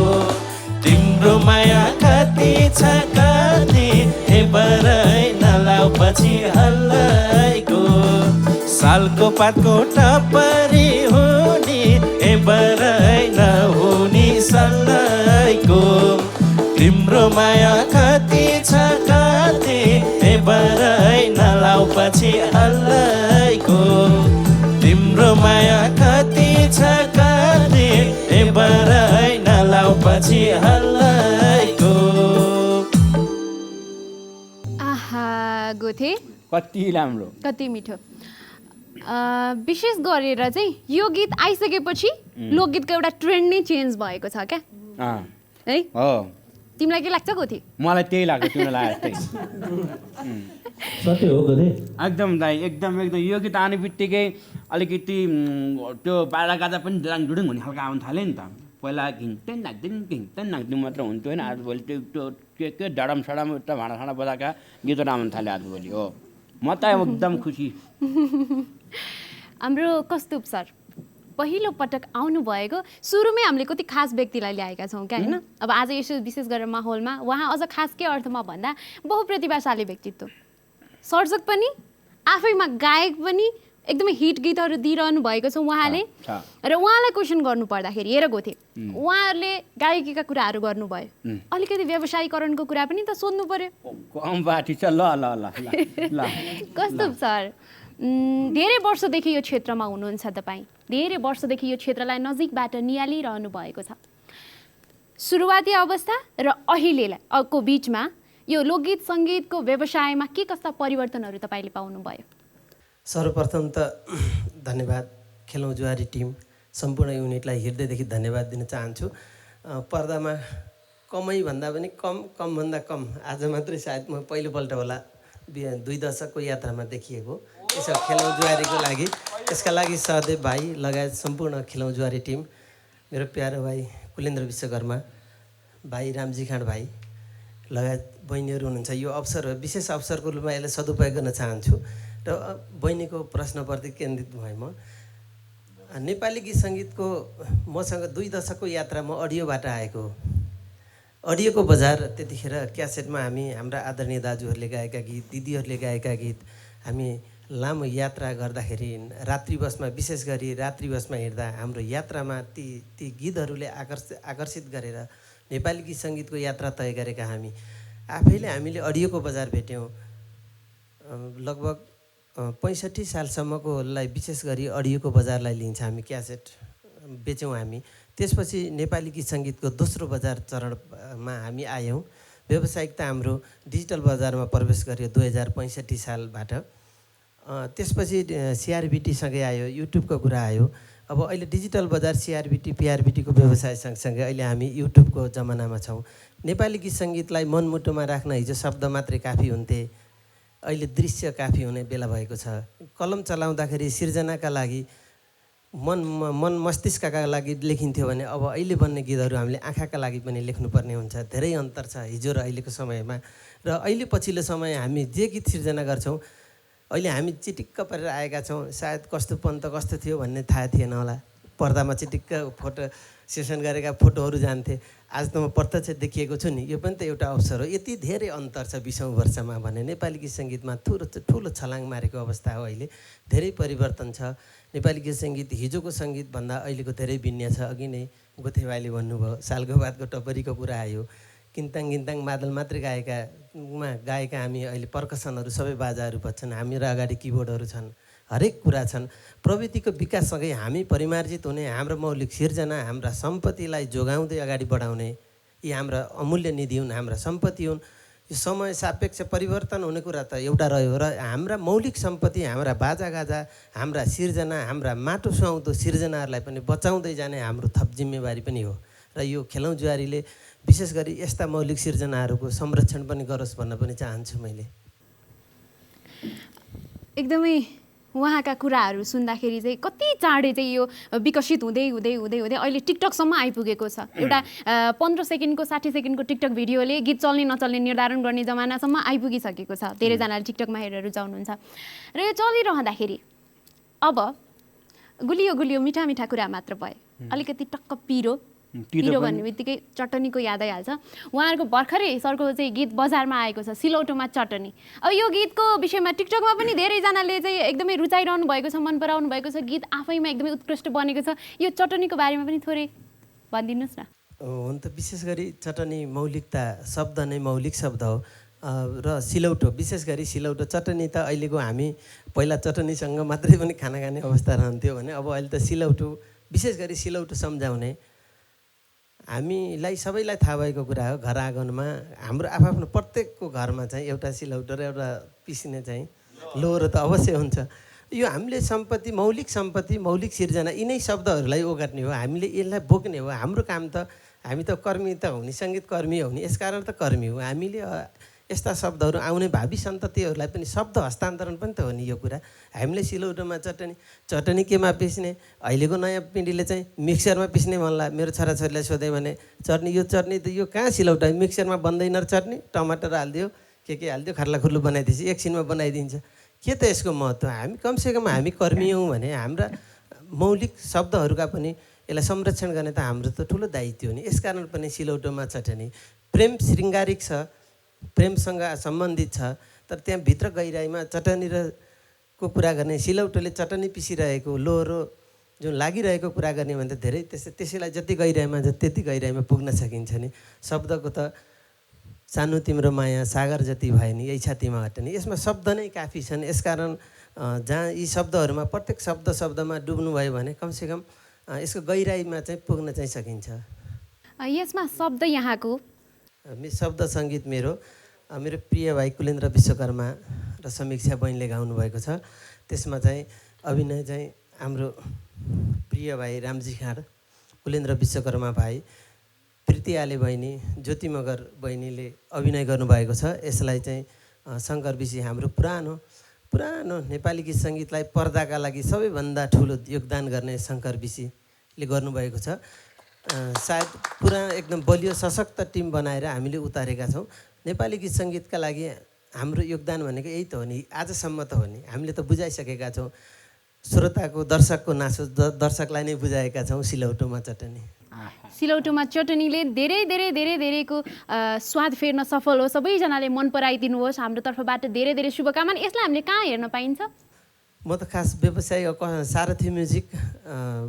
Speaker 1: तिम्रो माया कति छ कति, हे बरै नलाउ पछि हल्लाइको। सालको पातको टपरी हुने, हे बरै नहुने सल्लाइको, तिम्रो माया कति छ कति, हे बरै नलाउ पछि हल्लाइको, तिम्रो माया कति छ कति, हे बरै नलाउ पछि हल्लाइको।
Speaker 6: आहा गोथे
Speaker 7: कति राम्रो,
Speaker 6: कति मिठो। विशेष गरेर चाहिँ यो गीत आइसकेपछि लोकगीतको एउटा ट्रेन्ड नै चेन्ज भएको छ क्या है।
Speaker 7: हो
Speaker 6: तिमीलाई के लाग्छ गोथे?
Speaker 7: मलाई त्यही लाग्यो, तिमीलाई लाग्यो त्यही।
Speaker 3: सत्य हो गोथे।
Speaker 7: एकदम दाइ, एकदम एकदम यो गीत आउने बित्तिकै अलिकति त्यो बाजागाजा पनि डुडुङ हुने खालको आउनु थाल्यो नि त। पहिला घिङ्टेन नाच्दिन मात्र हुन्थ्यो होइन, आजभोलि त्यो के डडम सडम उता भाँडासाँडा बजाएका गीतहरू आउनु थाल्यो आजभोलि। हो म त एकदम खुसी।
Speaker 6: हाम्रो कस्तुभ सर पहिलो पटक आउनुभएको, सुरुमै हामीले कति खास व्यक्तिलाई ल्याएका छौँ क्या होइन। अब आज यसो विशेष गरेर माहौलमा उहाँ अझ खास के अर्थमा भन्दा बहुप्रतिभाशाली व्यक्तित्व, सर्जक पनि, आफैमा गायक पनि, एकदमै हिट गीतहरू दिइरहनु भएको छ उहाँले। र उहाँलाई क्वेसन गर्नु पर्दाखेरि हेर गोथे, उहाँहरूले गायकीका कुराहरू गर्नुभयो, अलिकति व्यवसायीकरणको कुरा पनि त सोध्नु पर्यो।
Speaker 7: कम बाटी छ। ल ल ल ल
Speaker 6: कस्तुभ सर धेरै वर्षदेखि यो क्षेत्रमा हुनुहुन्छ तपाईँ, धेरै वर्षदेखि यो क्षेत्रलाई नजिकबाट निहालिरहनु भएको छ। सुरुवाती अवस्था र अहिलेलाई को बिचमा यो लोकगीत सङ्गीतको व्यवसायमा के कस्ता परिवर्तनहरू तपाईँले पाउनुभयो?
Speaker 4: सर्वप्रथम त धन्यवाद खेलौँ जुवारी टिम सम्पूर्ण युनिटलाई हृदयदेखि धन्यवाद दिन चाहन्छु। पर्दामा कमैभन्दा पनि कमभन्दा कम आज मात्रै सायद म पहिलोपल्ट होला 2 दशकको यात्रामा देखिएको। यसो खेलौँ जुवारीको लागि, यसका लागि सहदेव भाइ लगायत सम्पूर्ण खेलौँ जुवारी टिम, मेरो प्यारो भाइ कुलेन्द्र विश्वकर्मा भाइ, रामजी खाँड भाइ लगायत बहिनीहरू हुनुहुन्छ। यो अवसर हो, विशेष अवसरको रूपमा यसलाई सदुपयोग गर्न चाहन्छु। र बहिनीको प्रश्नप्रति केन्द्रित भएँ म। नेपाली गीत सङ्गीतको मसँग 2 दशकको यात्रा म अडियोबाट आएको। अडियोको बजार त्यतिखेर क्यासेटमा हामी हाम्रा आदरणीय दाजुहरूले गाएका गीत, दिदीहरूले गाएका गीत हामी लामो यात्रा गर्दाखेरि रात्रि बसमा, विशेष गरी रात्रि बसमा हिँड्दा हाम्रो यात्रामा ती गीतहरूले आकर्षित गरेर नेपाली गीत सङ्गीतको यात्रा तय गरेका हामीले अडियोको बजार भेट्यौँ। लगभग 65 सालसम्मकोलाई विशेष गरी अडियोको बजारलाई लिन्छ हामी, क्यासेट बेच्यौँ हामी। त्यसपछि नेपाली गीत सङ्गीतको दोस्रो बजार चरणमा हामी आयौँ। व्यावसायिकता हाम्रो डिजिटल बजारमा प्रवेश गर्यो 2065 सालबाट। त्यसपछि सिआरबिटीसँगै आयो, युट्युबको कुरा आयो। अब अहिले डिजिटल बजार, सिआरबिटी, पिआरबिटीको व्यवसाय सँगसँगै अहिले हामी युट्युबको जमानामा छौँ। नेपाली गीत सङ्गीतलाई मनमुटुमा राख्न हिजो शब्द मात्रै काफी हुन्थे, अहिले दृश्य काफी हुने बेला भएको छ। कलम चलाउँदाखेरि सिर्जनाका लागि, मन मस्तिष्कका लागि लेखिन्थ्यो भने अब अहिले बन्ने गीतहरू हामीले आँखाका लागि पनि लेख्नुपर्ने हुन्छ। धेरै अन्तर छ हिजो र अहिलेको समयमा। र अहिले पछिल्लो समय हामी जे गीत सिर्जना गर्छौँ, अहिले हामी चिटिक्क परेर आएका छौँ। सायद कस्तुपन त कस्तो थियो भन्ने थाहा थिएन होला, पर्दामा चिटिक्क फोटो सेसन गरेका फोटोहरू जान्थे। आज त म प्रत्यक्ष देखिएको छु नि, यो पनि त एउटा अवसर हो। यति धेरै अन्तर छ 20औँ वर्षमा भने नेपाली गीत सङ्गीतमा ठुलो छलाङ मारेको अवस्था हो। अहिले धेरै परिवर्तन छ। नेपाली गीत सङ्गीत हिजोको सङ्गीतभन्दा अहिलेको धेरै भिन्न छ। अघि नै गोथे भाइले भन्नुभयो, सालको बादको टपरीको कुरा आयो। किन्ताङ गिन्ताङ मादल मात्रै गाएका हामी अहिले पर्कसनहरू सबै बाजाहरू बज्छन्, हामीहरू अगाडि किबोर्डहरू छन्, हरेक कुरा छन्। प्रविधिको विकाससँगै हामी परिमार्जित हुने, हाम्रो मौलिक सिर्जना, हाम्रा सम्पत्तिलाई जोगाउँदै अगाडि बढाउने यी हाम्रा अमूल्य निधि हुन्, हाम्रा सम्पत्ति हुन्। यो समय सापेक्ष परिवर्तन हुने कुरा त एउटा रह्यो र हाम्रा मौलिक सम्पत्ति, हाम्रा बाजागाजा, हाम्रा सिर्जना, हाम्रा माटो सुहाउँदो सिर्जनाहरूलाई पनि बचाउँदै जाने हाम्रो थप जिम्मेवारी पनि हो। र यो खेलौँ जुवारीले विशेष गरी यस्ता मौलिक सिर्जनाहरूको संरक्षण पनि गरोस् भन्न पनि चाहन्छु मैले।
Speaker 6: एकदमै उहाँका कुराहरू सुन्दाखेरि चाहिँ कति चाँडै चाहिँ यो विकसित हुँदै हुँदै हुँदै हुँदै अहिले टिकटकसम्म आइपुगेको छ। एउटा 15 सेकेन्डको 60 सेकेन्डको टिकटक भिडियोले गीत चल्ने नचल्ने निर्धारण गर्ने जमानासम्म आइपुगिसकेको छ। धेरैजनाले टिकटकमा हेरेर रुचाउनुहुन्छ। र यो चलिरहँदाखेरि अब गुलियो गुलियो मिठा मिठा कुरा मात्र भए, अलिकति टक्क पिरो भन्ने बित्तिकै चटनीको याद आइहाल्छ। उहाँहरूको भर्खरै सरको चाहिँ गीत बजारमा आएको छ, सिलौटोमा चटनी। अब यो गीतको विषयमा टिकटकमा पनि धेरैजनाले चाहिँ एकदमै रुचाइरहनु भएको छ, मन पराउनु भएको छ। गीत आफैमा एकदमै उत्कृष्ट बनेको छ। यो चटनीको बारेमा पनि थोरै भनिदिनुहोस् न।
Speaker 4: हुन त विशेष गरी चटनी मौलिकता शब्द नै मौलिक शब्द हो र सिलौटो, विशेष गरी सिलौटो चटनी त अहिलेको हामी पहिला चटनीसँग मात्रै पनि खाना खाने अवस्था रहन्थ्यो भने अब अहिले त सिलौटो, विशेष गरी सिलौटो सम्झाउने हामीलाई सबैलाई थाहा भएको कुरा हो। घर आँगनमा हाम्रो आफ्नो प्रत्येकको घरमा चाहिँ एउटा सिलौटो र एउटा पिसिने चाहिँ लोहोरो त अवश्य हुन्छ। यो हामीले सम्पत्ति, मौलिक सिर्जना यिनै शब्दहरूलाई ओगट्ने हो, हामीले यसलाई बोक्ने हो। हाम्रो काम त, हामी त कर्मी त हुने, सङ्गीत कर्मी हो नि, यसकारण त कर्मी हो। हामीले यस्ता शब्दहरू आउने भावी सन्ततिहरूलाई पनि शब्द हस्तान्तरण पनि त हो नि यो कुरा। हामीले सिलौटोमा चटनी केमा पिस्ने, अहिलेको नयाँ पिँढीले चाहिँ मिक्सरमा पिस्ने भन्ला। मेरो छोराछोरीलाई सोधेँ भने यो चटनी त यो कहाँ सिलौटो, मिक्सरमा बन्दैन र चटनी, टमाटर हालिदियो, के हालिदियो, खर्लाखुर्लु बनाइदिएपछि एकछिनमा बनाइदिन्छ। के त यसको महत्त्व? हामी कमसेकम हामी कर्मी हौँ भने हाम्रा मौलिक शब्दहरूका पनि यसलाई संरक्षण गर्ने त हाम्रो त ठुलो दायित्व हो नि। यसकारण पनि सिलौटोमा चटनी प्रेम शृङ्गारिक छ, प्रेमसँग सम्बन्धित छ, तर त्यहाँ भित्र गहिराइमा चटनी र को कुरा गर्ने, सिलौटोले चटनी पिसिरहेको लोहोरो जुन लागिरहेको कुरा गर्ने भने त धेरै त्यसैलाई जति गहिराइमा त्यति गहिराइमा पुग्न सकिन्छ नि। शब्दको त सानो तिम्रो माया सागर जति भए नि, यही छातीमा हट्ने, यसमा शब्द नै काफी छन्। यसकारण जहाँ यी शब्दहरूमा प्रत्येक शब्दमा डुब्नुभयो भने कमसेकम यसको गहिराइमा चाहिँ पुग्न चाहिँ सकिन्छ।
Speaker 6: यसमा शब्द यहाँको
Speaker 4: शब्द सङ्गीत मेरो प्रिय भाइ कुलेन्द्र विश्वकर्मा र समीक्षा बहिनीले गाउनुभएको छ। त्यसमा चाहिँ अभिनय चाहिँ हाम्रो प्रिय भाइ रामजी खाँड, कुलेन्द्र विश्वकर्मा भाइ, प्रीति आले बहिनी, ज्योति मगर बहिनीले अभिनय गर्नुभएको छ। यसलाई चाहिँ शङ्कर विषी, हाम्रो पुरानो नेपाली गीत सङ्गीतलाई पर्दाका लागि सबैभन्दा ठुलो योगदान गर्ने शङ्कर विषीले गर्नुभएको छ। सायद पुरा एकदम बलियो सशक्त टिम बनाएर हामीले उतारेका छौँ। नेपाली गीत सङ्गीतका लागि हाम्रो योगदान भनेको यही त हो नि, आजसम्म त हो नि। हामीले त बुझाइसकेका छौँ, श्रोताको दर्शकको नासो दर्शकलाई नै बुझाएका छौँ। सिलौटोमा
Speaker 6: चटनीले धेरैको स्वाद फेर्न सफल हो। सबैजनाले मन पराइदिनुहोस्। हाम्रो तर्फबाट धेरै शुभकामना। यसलाई हामीले कहाँ हेर्न पाइन्छ?
Speaker 4: म त खास व्यवसाय सारथी म्युजिक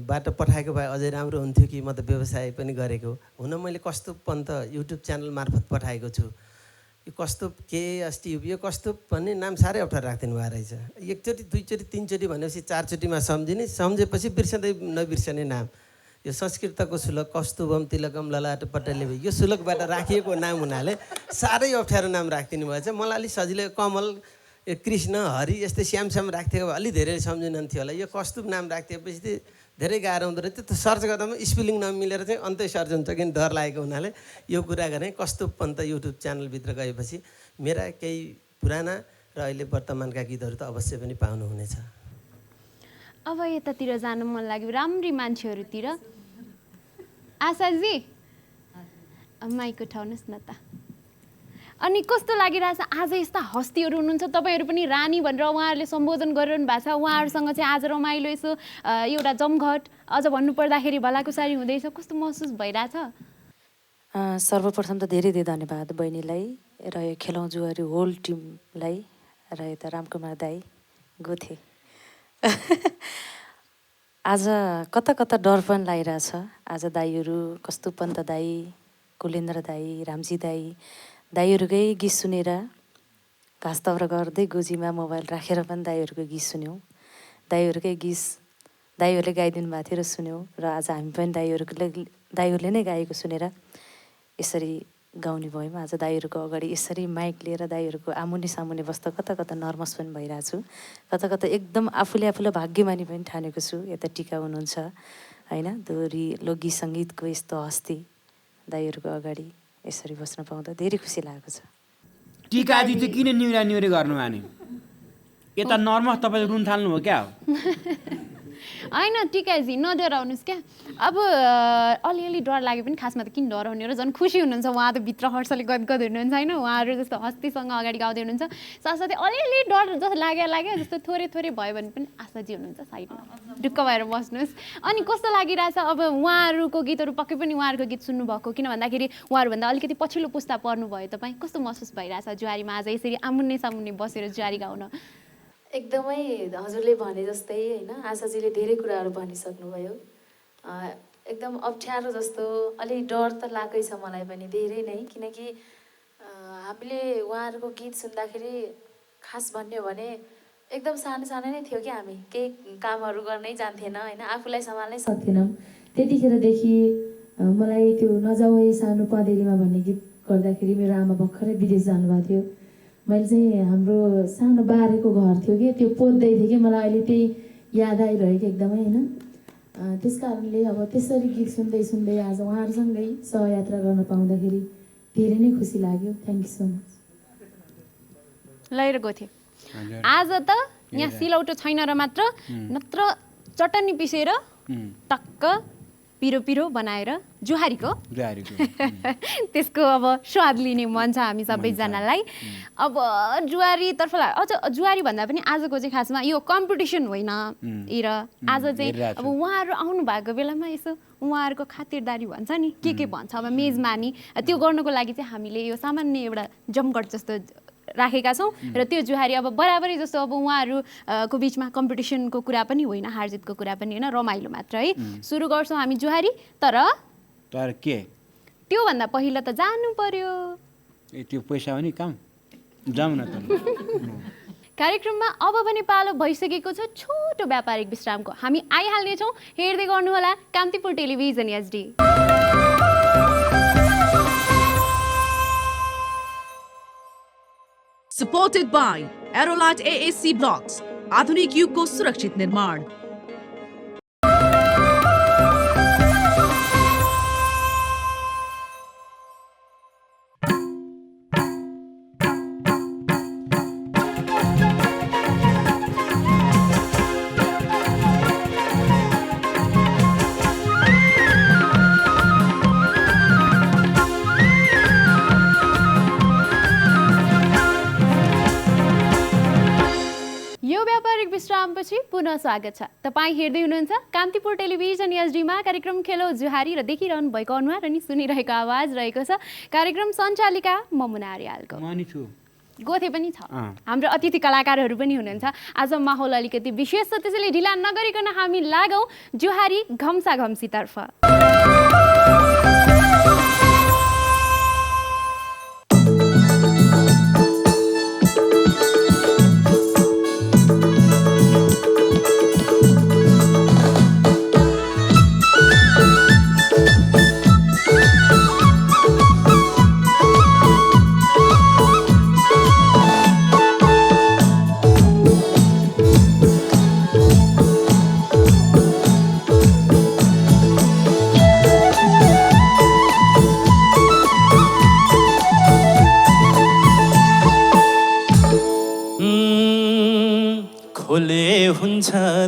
Speaker 4: बाट पठाएको भए अझै राम्रो हुन्थ्यो कि म त व्यवसाय पनि गरेको हुन। मैले कस्तुप पन्त युट्युब च्यानल मार्फत पठाएको छु। यो कस्तुप KSTUB, यो कस्तुप भन्ने नाम साह्रै अप्ठ्यारो राखिदिनु भएको रहेछ। एकचोटि, दुईचोटि, तिनचोटि भनेपछि चारचोटिमा सम्झेपछि बिर्सँदै नबिर्सने नाम। यो संस्कृतको श्लोक कस्तुभम तिलकम ललाट पटले, यो श्लोकबाट राखिएको नाम हुनाले साह्रै अप्ठ्यारो नाम राखिदिनु भएछ। मलाई अलिक सजिलो कमल, कृष्ण, हरि यस्तै श्याम राखिदिएको भए अलि धेरै सम्झिनुहुन्थ्यो होला। यो कस्तुप नाम राखिदिएपछि धेरै गाह्रो हुँदो रहेछ। त्यो सर्च गर्दामा स्पेलिङ नमिलेर चाहिँ अन्तै सर्च हुन्छ कि डर लागेको हुनाले यो कुरा गरेँ। कस्तुप पन्त युट्युब च्यानलभित्र गएपछि मेरा केही पुराना र अहिले वर्तमानका गीतहरू त अवश्य पनि पाउनुहुनेछ।
Speaker 6: अब यतातिर जानु मन लाग्यो, राम्री मान्छेहरूतिर। आशाजी माइक उठाउनुहोस् न त। अनि कस्तो लागिरहेछ आज यस्ता हस्तीहरू हुनुहुन्छ, तपाईँहरू पनि रानी भनेर उहाँहरूले सम्बोधन गरिरहनु भएको छ। उहाँहरूसँग चाहिँ आज रमाइलो यसो एउटा जमघट, अझ भन्नुपर्दाखेरि भलाकुसारी हुँदैछ, कस्तो महसुस भइरहेछ?
Speaker 8: सर्वप्रथम त धेरै धन्यवाद बहिनीलाई र यो खेलौँ जुवारी होल टिमलाई र यता रामकुमार दाई गोथे। आज कता डर पनि लागिरहेछ। आज दाईहरू कस्तुप पन्त दाई, कुलेन्द्र दाई, रामजी दाई, दाईहरूकै गीत सुनेर घाँस तब्र गर्दै गोजीमा मोबाइल राखेर पनि दाईहरूको गीत सुन्यौँ। दाईहरूकै गीत दाईहरूले गाइदिनु भएको थियो र सुन्यौँ र आज हामी पनि दाईहरूले नै गाएको सुनेर यसरी गाउने भयौँ। आज दाईहरूको अगाडि यसरी माइक लिएर दाईहरूको आमुने सामुने बस्दा कता कता नर्भस पनि भइरहेको छु, कता कता एकदम आफूलाई भाग्यमानी पनि ठानेको छु। यता टिका हुनुहुन्छ होइन, दोहोरी लोकगीत सङ्गीतको यस्तो हस्ती दाईहरूको अगाडि यसरी बस्न पाउँदा धेरै खुसी लागेको छ।
Speaker 7: टिकाजी चाहिँ किन निहुरी गर्नु भने यता नर्मस तपाईँ रुन थाल्नु हो क्या?
Speaker 6: होइन टिकाजी नडराउनुहोस् क्या। अब अलिअलि डर लाग्यो पनि खासमा त किन डराउने र झन् खुसी हुनुहुन्छ। उहाँ त भित्र हर्षले गदगद हुनुहुन्छ होइन, उहाँहरू जस्तो हस्तीसँग अगाडि गाउँदै हुनुहुन्छ। साथसाथै अलिअलि डर जस्तो लाग्यो जस्तो थोरै भयो भने पनि आशाजी हुनुहुन्छ साइडमा, ढुक्क भएर बस्नुहोस्। अनि कस्तो लागिरहेछ अब उहाँहरूको गीतहरू पक्कै पनि उहाँहरूको गीत सुन्नुभएको, किन भन्दाखेरि उहाँहरूभन्दा अलिकति पछिल्लो पुस्ता पर्नुभयो तपाईँ, कस्तो महसुस भइरहेछ जुहारीमा आज यसरी आमुन्ने सामुन्ने बसेर जुहारी गाउन?
Speaker 8: एकदमै हजुरले भने जस्तै होइन, आशाजीले धेरै कुराहरू भनिसक्नुभयो। एकदम अप्ठ्यारो जस्तो अलि डर त लागेकै छ मलाई पनि धेरै नै, किनकि हामीले उहाँहरूको गीत सुन्दाखेरि खास भन्यो भने एकदम सानो नै थियो कि हामी केही कामहरू गर्नै जान्थेन होइन, आफूलाई सम्हाल्नै सक्थेनौँ। त्यतिखेरदेखि मलाई त्यो नजाऊ है सानो पँधेरीमा भन्ने गीत गर्दाखेरि मेरो आमा भर्खरै विदेश जानुभएको थियो। मैले चाहिँ हाम्रो सानो बारेको घर थियो कि त्यो पोत्दै थिएँ कि मलाई अहिले त्यही याद आइरहेको एकदमै होइन। त्यस कारणले अब त्यसरी गीत सुन्दै आज उहाँहरूसँगै सहयात्रा गर्न पाउँदाखेरि धेरै नै खुसी लाग्यो। Thank you so much.
Speaker 6: लिएर गएको थिएँ आज त यहाँ सिलौटो छैन र मात्र नत्र चटनी पिसेर टक्क पिरो बनाएर जुहारीको त्यसको अब स्वाद लिने मन छ हामी सबैजनालाई। अब जुहारीतर्फ अझ जुहारी भन्दा पनि आजको चाहिँ खासमा यो कम्पिटिसन होइन र आज चाहिँ अब उहाँहरू आउनु भएको बेलामा यसो उहाँहरूको खातिरदारी भन्छ नि के भन्छ अब मेजमानी त्यो गर्नको लागि चाहिँ हामीले यो सामान्य एउटा जमघट जस्तो राखेका छौँ र त्यो जुहारी अब बराबरै जस्तो अब उहाँहरूको बिचमा कम्पिटिसनको कुरा पनि होइन, हारजितको कुरा पनि होइन, रमाइलो मात्र है। सुरु गर्छौँ हामी जुहारी, तर
Speaker 7: के
Speaker 6: त्योभन्दा पहिला त जानु पर्यो।
Speaker 7: त्यो पैसा हो नि काम, जाऊ न त।
Speaker 6: कार्यक्रममा अब पनि पालो भइसकेको छ छोटो व्यापारिक विश्रामको। हामी आइहाल्नेछौँ, हेर्दै गर्नुहोला Kantipur television HD.
Speaker 5: Supported by Aerolite AAC Blocks, आधुनिक युगको सुरक्षित निर्माण।
Speaker 6: विश्रामपछि पुनः स्वागत छ। तपाईँ हेर्दै हुनुहुन्छ कान्तिपुर टेलिभिजन एचडीमा कार्यक्रम खेलो जुहारी र देखिरहनु भएको अनुहार अनि सुनिरहेको आवाज रहेको छ कार्यक्रम सञ्चालिका ममुना आर्यालको। गोथे पनि छ, हाम्रो अतिथि कलाकारहरू पनि हुनुहुन्छ। आज माहौल अलिकति विशेष छ, त्यसैले ढिला नगरिकन हामी लागौँ जुहारी घम्सा घम्सीतर्फ।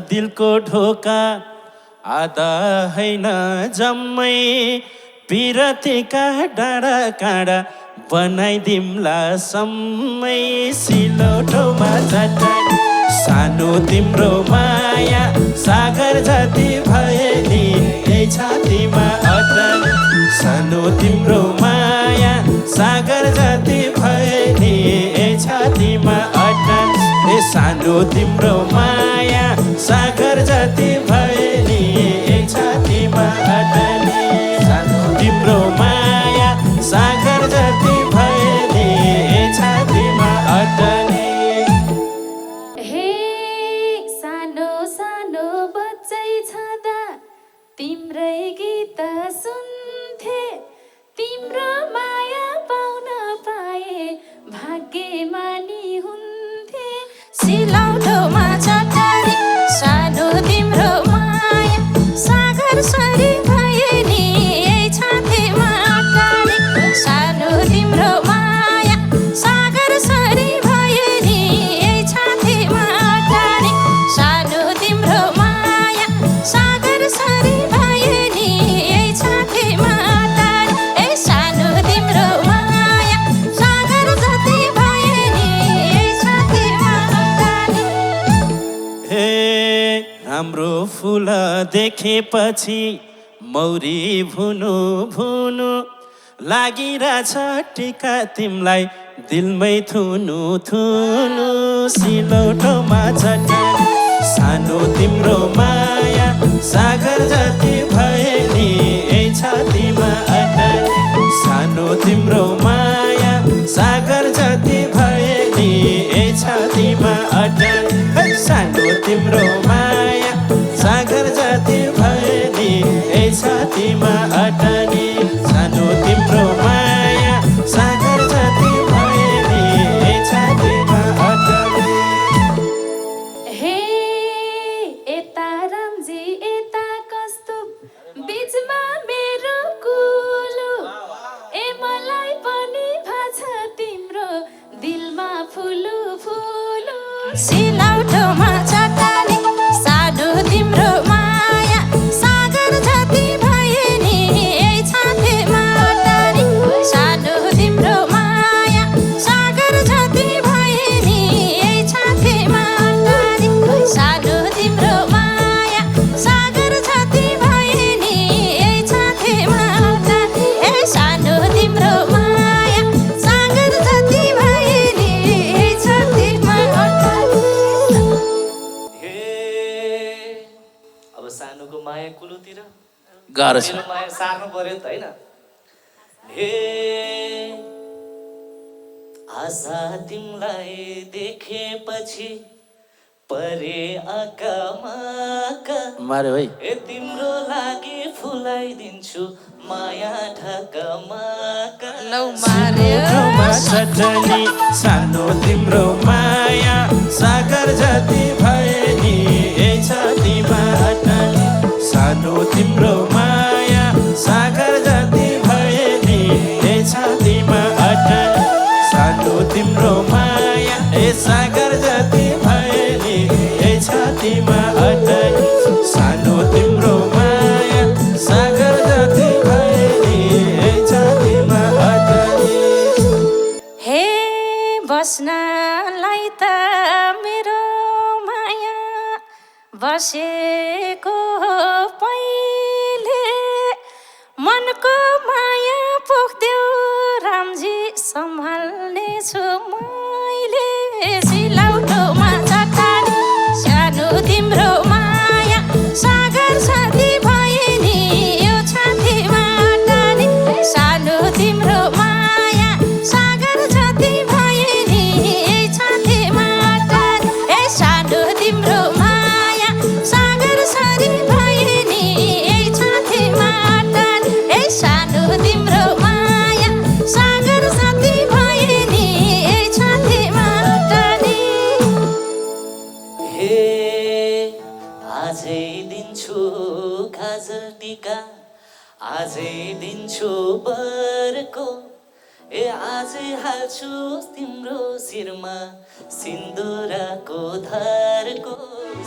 Speaker 1: दिलको ढोका आधा हैन जम्मै पिरतीका डाँडा काँडा बनाइदिम्ला सम्मै सिलौटोमा चट्टान सानो तिम्रो माया सागर जति भए नि यही छातीमा अटन सानो तिम्रो माया सागर जति भए नि यही छातीमा अटन सानो तिम्रो माया सागर जति भए नि छातीमा अटने सानो तिम्रो माया
Speaker 8: तिम्रै गीत सुन्थे तिम्रो माया पाउन पाए भाग्यमानी हुन्थे
Speaker 2: सिलौटोमा चट्टानी सानो तिम्रो माया सागर सरी भए नि यही छातीमा अटानी सानो तिम्रो माया सागर सरी भए नि यही छातीमा अटानी सानो तिम्रो माया सागर सरी भए नि यही छातीमा अटानी ए सानो तिम्रो माया सागर जति भए नि यही छातीमा अटानी
Speaker 1: हे राम्रो फुल देखेपछि मौरी भुनु भुनु लागिरहेछ टिका तिमलाई दिलमै थुनु थुनु सिलौटोमा चट्टानी सानो तिम्रो माया सागर जति भए नि यही छातीमा अटानी सानो तिम्रो माया सागर जति भए नि यही छातीमा अटानी सानो तिम्रो माया सागर जति भए नि यही छातीमा अटानी सानो तिम्रो माया सागर जति भए नि यही छातीमा अटानी
Speaker 8: हे यता रामजी यता कस्तो बिचमा मेरो कुलो ए मलाई पनि भाछ तिम्रो दिलमा फुलु फुलु
Speaker 2: सिलौटोमा चट्टानी सानो तिम्रो माया सागर जति भए नि यही छातीमा अटानी सानो तिम्रो माया सागर जति भए नि यही छातीमा अटानी सानो तिम्रो माया सागर जति भए नि यही छातीमा अटानी ए सानो तिम्रो माया सागर जति भए नि यही छातीमा अटानी
Speaker 3: हे अब सानोको माया कुलोतिर
Speaker 1: गाह्रो छ
Speaker 3: मेरो माया सार्नु पर्यो त होइन हे आशा तिमीलाई देखेपछि परे आकामाका
Speaker 1: मार्यो है
Speaker 3: ए तिम्रो लागि फुलाइदिन्छु माया ढाकामाका
Speaker 1: सिलौटोमा चट्टानी सानो तिम्रो माया सागर जति भए नि यही छातीमा अटानी सानो तिम्रो माया सागर जति भए नि यही छातीमा अटानी सानो तिम्रो माया ए सागर जति भए नि यही छातीमा अटानी सानो तिम्रो माया सागर जति भए नि यही छातीमा अटानी
Speaker 2: हे बस्नलाई त मेरो माया बसेको पहिले मनको माया पोख्देऊ रामजी सम्हाल्ने छु मैले सिलौटोमा चट्टानी सानो तिम्रो माया सागर साथी भए नि यो छातीमा अटानी सानो तिम्रो माया सागर साथी भए नि यही छातीमा अटानी ए सानो तिम्रो माया सागर साथी भए नि यही छातीमा अटानी ए सानो तिम्रो माया सागर साथी भए नि यही छातीमा अटानी
Speaker 3: हे आजै दिन्छु काजल टिका आजै दिन्छु बरको ए आजै हाल्छु तिम्रो शिरमा सिन्दुराको धारको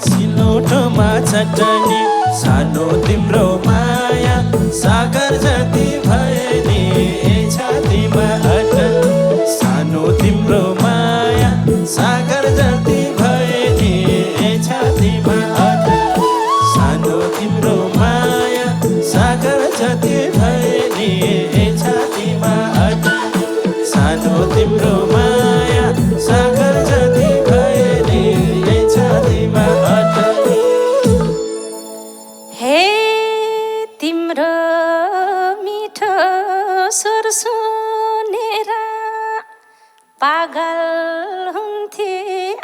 Speaker 1: सिलौटोमा चट्टानी सानो तिम्रो माया सागर जति भए नि यही छातीमा अटानी सानो तिम्रो माया सागर जति भए नि यही छातीमा अटानी सानो तिम्रो माया सागर जति भए नि यही छातीमा अटानी सानो तिम्रो माया सागर जति भए नि यही छातीमा अटानी
Speaker 2: हे तिम्रो मिठो स्वर सुनेर पागल हुन्थे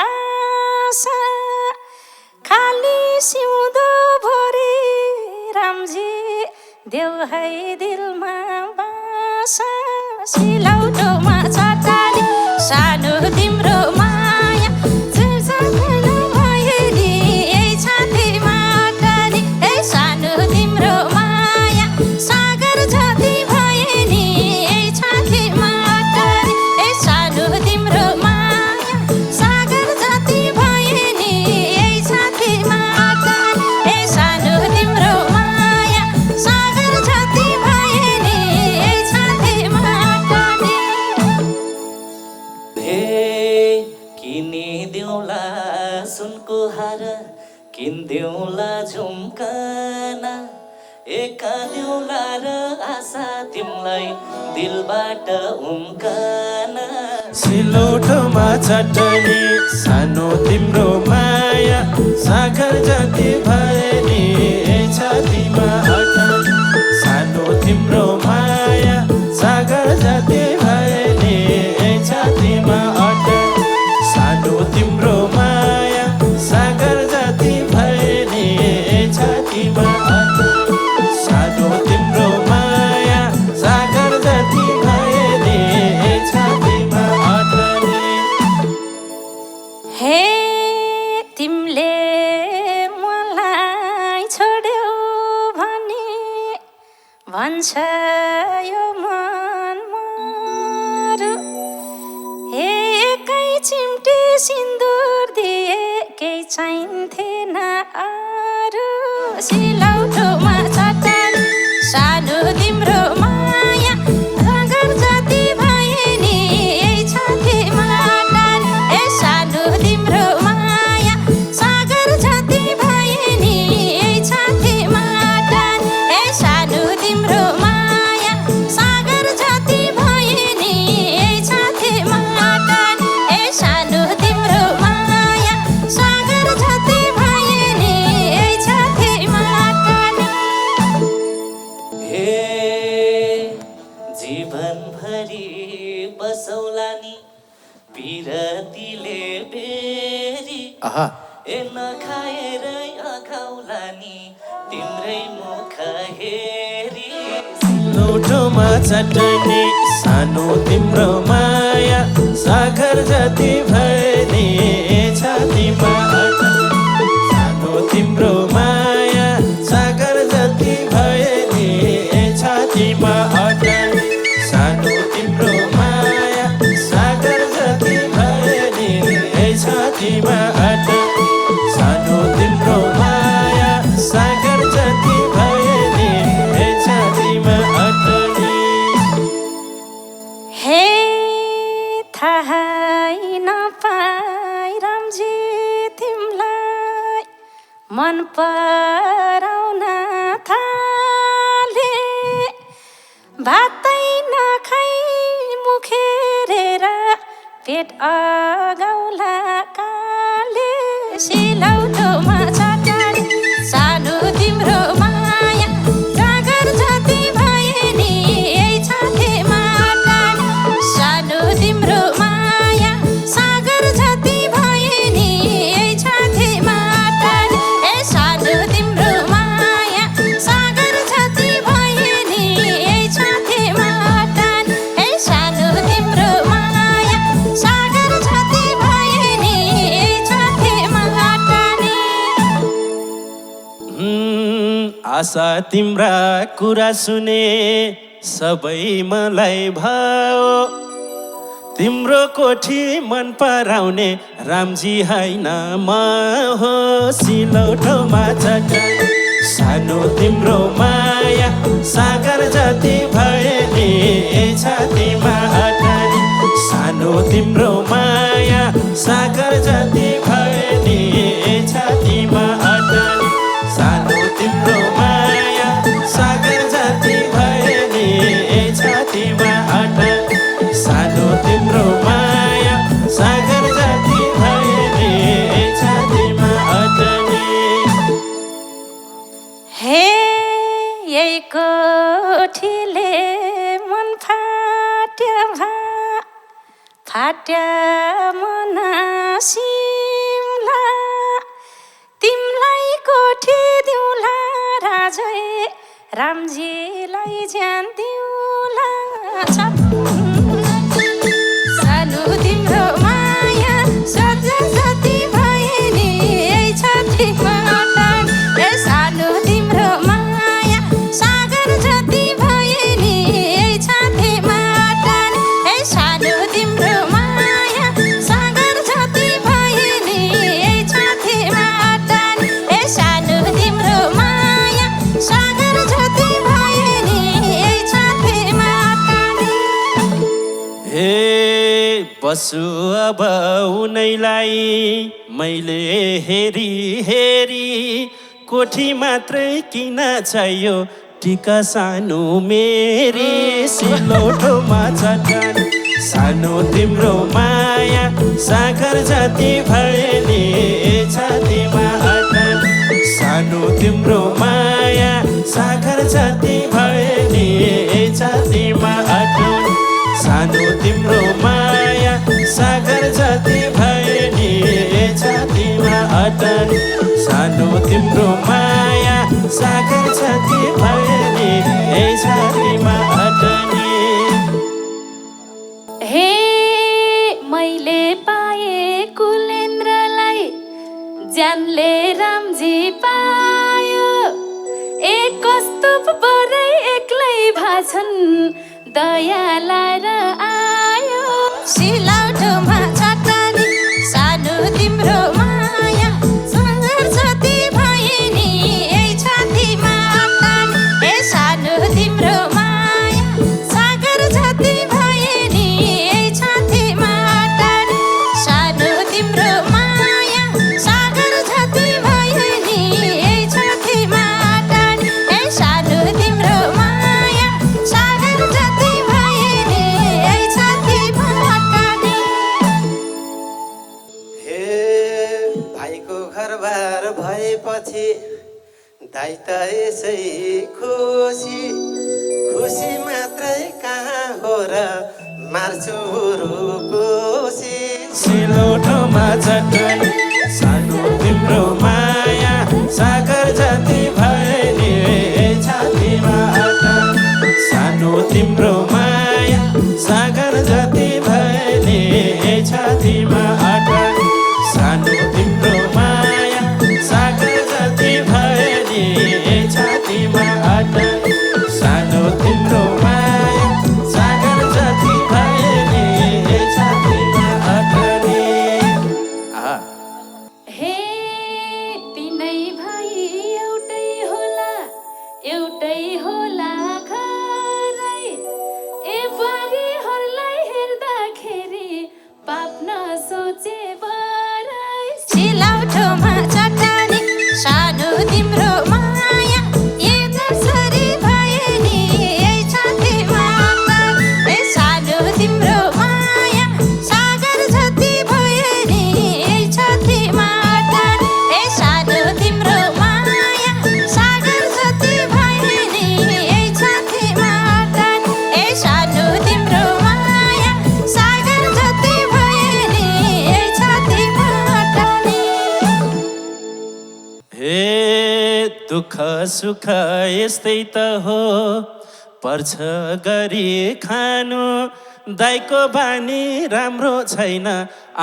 Speaker 2: आशा खाली सिउँदो भरि रामजी देऊ है दिलमा बास सिलौटोमा चटानी सानो तिम्रो माया भए नि यही छातीमा अटानी सानो तिम्रो माया सागर जति भए नि यही छातीमा अटानी सानो तिम्रो माया सागर जति भए नि यही छातीमा अटानी सानो तिम्रो माया सागर जति भए नि यही छातीमा अटानी
Speaker 3: किनिदेऊला सुनको हार किनिदेऊला झुम्काना एका देऊला र आशा तिमलाई दिलबाट उम्काना
Speaker 1: सिलौटोमा चटनी सानो तिम्रो माया सागर जति भए नि छातीमा अटानी सानो तिम्रो माया सागर जति भए नि छातीमा अटानी सानो तिम्रो माया सागर जति भए नि छातीमा अटानी सानो तिम्रो माया सागर जति भए नि छातीमा अटानी
Speaker 2: हे तिमीले मलाई छोड्यौ भने भन्छ यो मन मरु हे एकै चिम्टी सिन्दुर दिए केही चाहिन्थेन अरू सिलौटोमा चटानी सानो तिम्रो माया सागर जति भए नि यही छातीमा अटानी सानो तिम्रो माया सागर जति भए नि यही छातीमा अटानी सानो तिम्रो माया सागर जति भए नि यही छातीमा अटानी सानो तिम्रो माया सागर जति भए नि यही छातीमा अटानी
Speaker 3: हे जीवनभरि बसौला नि पिरतीले बेरी
Speaker 1: आहा
Speaker 3: ए नखाएरै अखाउला नि तिम्रै मुख हेरी
Speaker 1: सिलौटोमा चटनी सानो तिम्रो माया सागर जति भए नि छातीमा अटानी सानो तिम्रो माया सागर जति भए नि छातीमा अटानी सानो तिम्रो माया सागर जति भए नि छातीमा अटानी सानो तिम्रो माया सागर जति भए नि छातीमा अटानी
Speaker 2: हे थाहै नपाई रामजी तिमीलाई मन पराउन थाले भातै नखाई मुखेरेर पेट अगाउला काले सिलौटोमा चटानी सानो तिम्रो माया सागर जति भए नि यही छातीमा अटानी सानो तिम्रो माया सागर जति भए नि यही छातीमा अटानी सानो तिम्रो माया सागर जति भए नि यही छातीमा अटानी सानो तिम्रो माया सागर जति भए नि यही छातीमा अटानी
Speaker 1: आशा तिम्रा कुरा सुने सबै मलाई भयो तिम्रो कोठी मन पराउने रामजी होइन म हो सिलौटोमा चटानी सानो तिम्रो माया सागर जति भए नि छातीमा अटानी सानो तिम्रो माया सागर जति भए नि छातीमा अटानी सानो तिम्रो माया सागर जति भए नि छातीमा अटानी सानो तिम्रो माया सागर जति भए नि छातीमा अटानी
Speaker 2: हे यही कोठीले मन फाट्या मन सिमला तिमलाई कोठी दिउँला राजै रामजीलाई ज्यान दिउँला सानो तिम्रो माया सजा जति भए नि यही छठीमा अटान ए सानो तिम्रो माया सागर जति भए नि यही छठीमा अटान ए सानो तिम्रो माया सागर जति भए नि यही छठीमा अटान ए सानो तिम्रो माया सागर जति भए नि यही छठीमा अटान
Speaker 1: हे बसु अब उनैलाई मैले हेरी हेरी कोठी मात्रै किन चाहियो टिका सानो मेरी सिलौटोमा चट्टान सानो तिम्रो माया सागर जति भए नि छातीमा अटान सानो तिम्रो माया सागर जति भए नि छातीमा अटान सानो तिम्रो माया सागर जति भए नि छातीमा अटान सानो तिम्रो माया सागर जति भए नि छातीमा अटानी
Speaker 8: हे मैले पाए कुलेन्द्रलाई ज्यानले रामजी पायो एक कस्तो परै एक्लै भाछन् दया लाएर आयो
Speaker 2: सिलौटोमा चट्टानी सानो तिम्रो माया सागर जति भए नि यही छातीमा अटान ए सानो तिम्रो माया सागर जति भए नि यही छातीमा अटान सानो तिम्रो माया सागर जति भए नि यही छातीमा अटान ए सानो तिम्रो माया सागर जति भए नि यही छातीमा अटान
Speaker 4: हे भाइको घरबार भएपछि दाइ त यसै खुसी खुसी मात्रै कहाँ हो र मार्छु रुकुसी
Speaker 1: सिलौटोमा चट्टान सानो तिम्रो माया सागर जति भए नि छातीमा अटान सानो तिम्रो माया सागर जति भए नि छातीमा अटान सानो तिम्रो माया सागर जति भए नि छातीमा अटान सानो तिम्रो माया सागर जति भए नि छातीमा अटानी
Speaker 8: हे तिनै भाइ एउटै होला घरै ए बुहारीहरूलाई हेर्दाखेरि पाप नसोचे बरै
Speaker 2: सिलौटोमा चट्टानी सानो तिम्रो माया ए जसरी भए नि यही छातीमा अटान ए सानो तिम्रो माया सागर जति भए नि यही छातीमा अटान ए सानो तिम्रो माया सागर जति भए नि यही छातीमा अटान ए सानो तिम्रो माया सागर जति भए नि यही छातीमा अटान
Speaker 1: हे दुःख सुख यस्तै त हो पर्छ गरी खानु दाइको बानी राम्रो छैन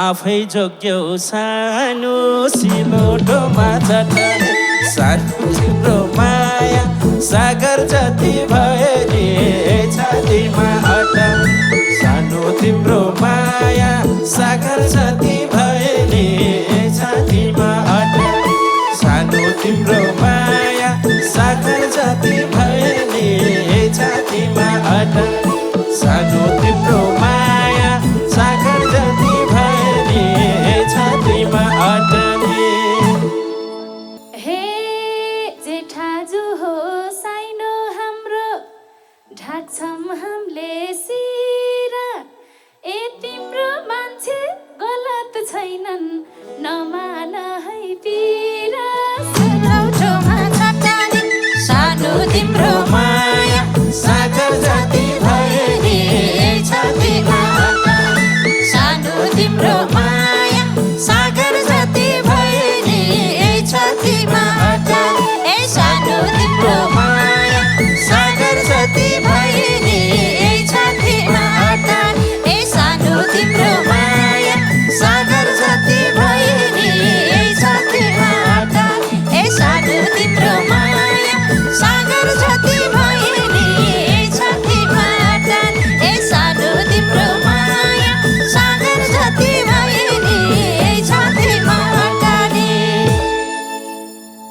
Speaker 1: आफै जोग्यौ सानो सिलौटोमा चट्टान सानो तिम्रो माया सागर जति भए नि छातीमा अटान सानो तिम्रो माया सागर जति भए नि छातीमा अटान सानो तिम्रो माया सागर जति भए नि छातीमा अटान सानो तिम्रो माया सागर जति भए नि छातीमा अटानी
Speaker 8: हे जेठाजु हो साइनो हाम्रो ढाक्छौँ हामीले सिरा ए तिम्रो मान्छे गलत छैनन् नमान है पिरा
Speaker 2: सिलौटोमा चट्टानी सानो तिम्रो माया सागर जति भए नि यही छातीमा अटान सानो तिम्रो माया सागर जति भए नि यही छातीमा अटान ए सानो तिम्रो माया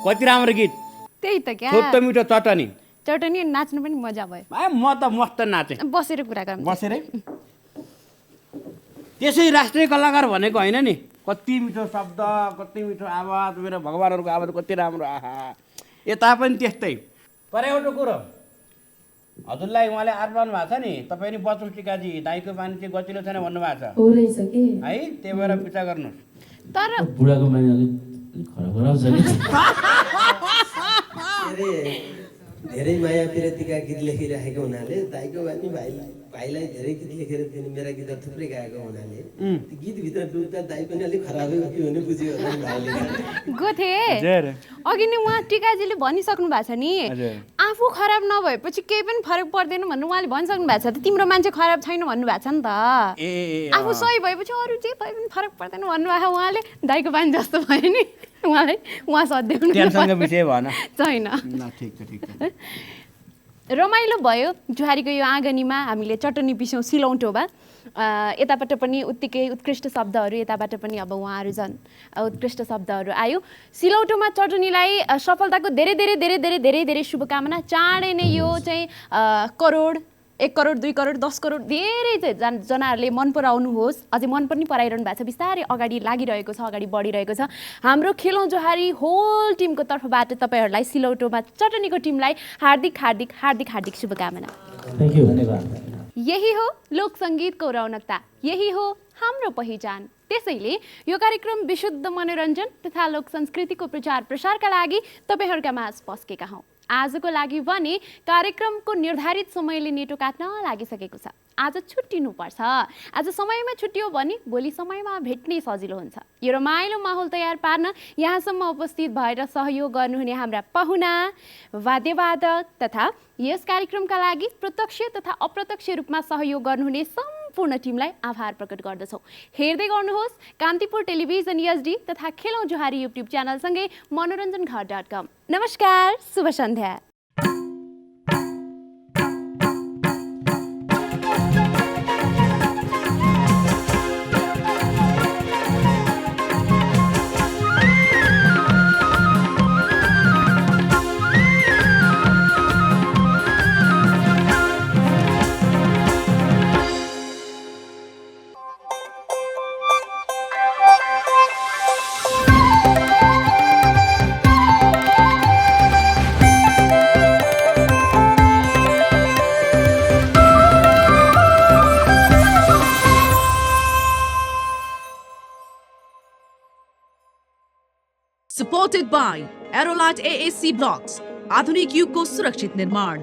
Speaker 7: कति राम्रो गीत
Speaker 6: त्यही त क्या
Speaker 7: छोटो मिठो चटनी
Speaker 6: चटनी नाच्नु पनि मजा भयो
Speaker 7: म त मस्त नाचेँ
Speaker 6: बसेर कुरा गर्नु
Speaker 7: बसेरै त्यसै राष्ट्रिय कलाकार भनेको होइन नि कति मिठो शब्द कति मिठो आवाज मेरो भगवानहरूको आवाज कति राम्रो आहा यता पनि त्यस्तै तर एउटा कुरो हजुरलाई उहाँले आह्वान भएको छ नि तपाईँ नि बच्चौँ टिकाजी दाइको बानी चाहिँ गतिलो छैन भन्नुभएको छ
Speaker 8: हो रहेछ कि
Speaker 7: है त्यही भएर विचार गर्नुहोस्
Speaker 6: तर
Speaker 1: बुढाको माने अलिक खराब छ नि
Speaker 4: के अरे धेरै माया प्रीतिका गीत लेखिराखेको हुनाले दाइको बानी भाइलाई धेरै गीत लेखेर दिने मेरा गीतहरू थुप्रै गाएको हुनाले त्यो गीतभित्र डुब्दा दाइ पनि अलिक खराबै हो कि भने बुझ्यो होला नि भाइले
Speaker 6: गोथे अघि नै उहाँ टिकाजीले भनिसक्नु भएको छ नि आफू खराब नभएपछि केही पनि फरक पर्दैन भनेर उहाँले भनिसक्नु भएको छ त तिम्रो मान्छे खराब छैन भन्नुभएको छ नि त आफू सही भएपछि अरू जे भए पनि फरक पर्दैन भन्नुभएको उहाँले दाइको बानी जस्तो भयो नि उहाँलाई उहाँ सध्याउनु
Speaker 7: विषय भएन
Speaker 6: छैन
Speaker 7: ठिक छ ठिक छ
Speaker 6: रमाइलो भयो जुहारीको यो आँगनीमा हामीले चटनी पिस्यौँ सिलौटोमा यताबाट पनि उत्तिकै उत्कृष्ट शब्दहरू यताबाट पनि अब उहाँहरू झन् उत्कृष्ट शब्दहरू आयो सिलौटोमा चटनीलाई सफलताको धेरै धेरै धेरै धेरै धेरै धेरै शुभकामना चाँडै नै यो चाहिँ करोड 1 करोड 2 करोड 10 करोड धेरै चाहिँ जनाहरूले मन पराउनुहोस् अझै मन पनि पराइरहनु भएको छ बिस्तारै अगाडि लागिरहेको छ अगाडि बढिरहेको छ हाम्रो खेलौँ जोहारी होल टिमको तर्फबाट तपाईँहरूलाई सिलौटोमा चटनीको टिमलाई हार्दिक हार्दिक हार्दिक हार्दिक शुभकामना
Speaker 3: थ्याङ्क यू धन्यवाद
Speaker 6: यही हो लोक सङ्गीतको रौनकता यही हो हाम्रो पहिचान त्यसैले यो कार्यक्रम विशुद्ध मनोरञ्जन तथा लोक संस्कृतिको प्रचार प्रसारका लागि तपाईँहरूका माझ पस्केका हौँ आजको लागि भने कार्यक्रमको निर्धारित समयले नेटो काट्न लागिसकेको छ आज छुट्टिनुपर्छ आज समयमा छुट्टियो भने भोलि समयमा भेट्नै सजिलो हुन्छ यो रमाइलो माहौल तयार पार्न यहाँसम्म उपस्थित भएर सहयोग गर्नुहुने हाम्रा पाहुना वाद्यवादक तथा यस कार्यक्रमका लागि प्रत्यक्ष तथा अप्रत्यक्ष रूपमा सहयोग गर्नुहुने सम्पूर्ण टिमलाई आभार प्रकट गर्दछौँ हेर्दै गर्नुहोस् कान्तिपुर टेलिभिजन एचडी तथा खेलौँ जोहारी युट्युब च्यानलसँगै मनोरञ्जनघर.com नमस्कार शुभ सन्ध्या
Speaker 5: Supported by Aerolite AAC Blocks, आधुनिक युगको सुरक्षित निर्माण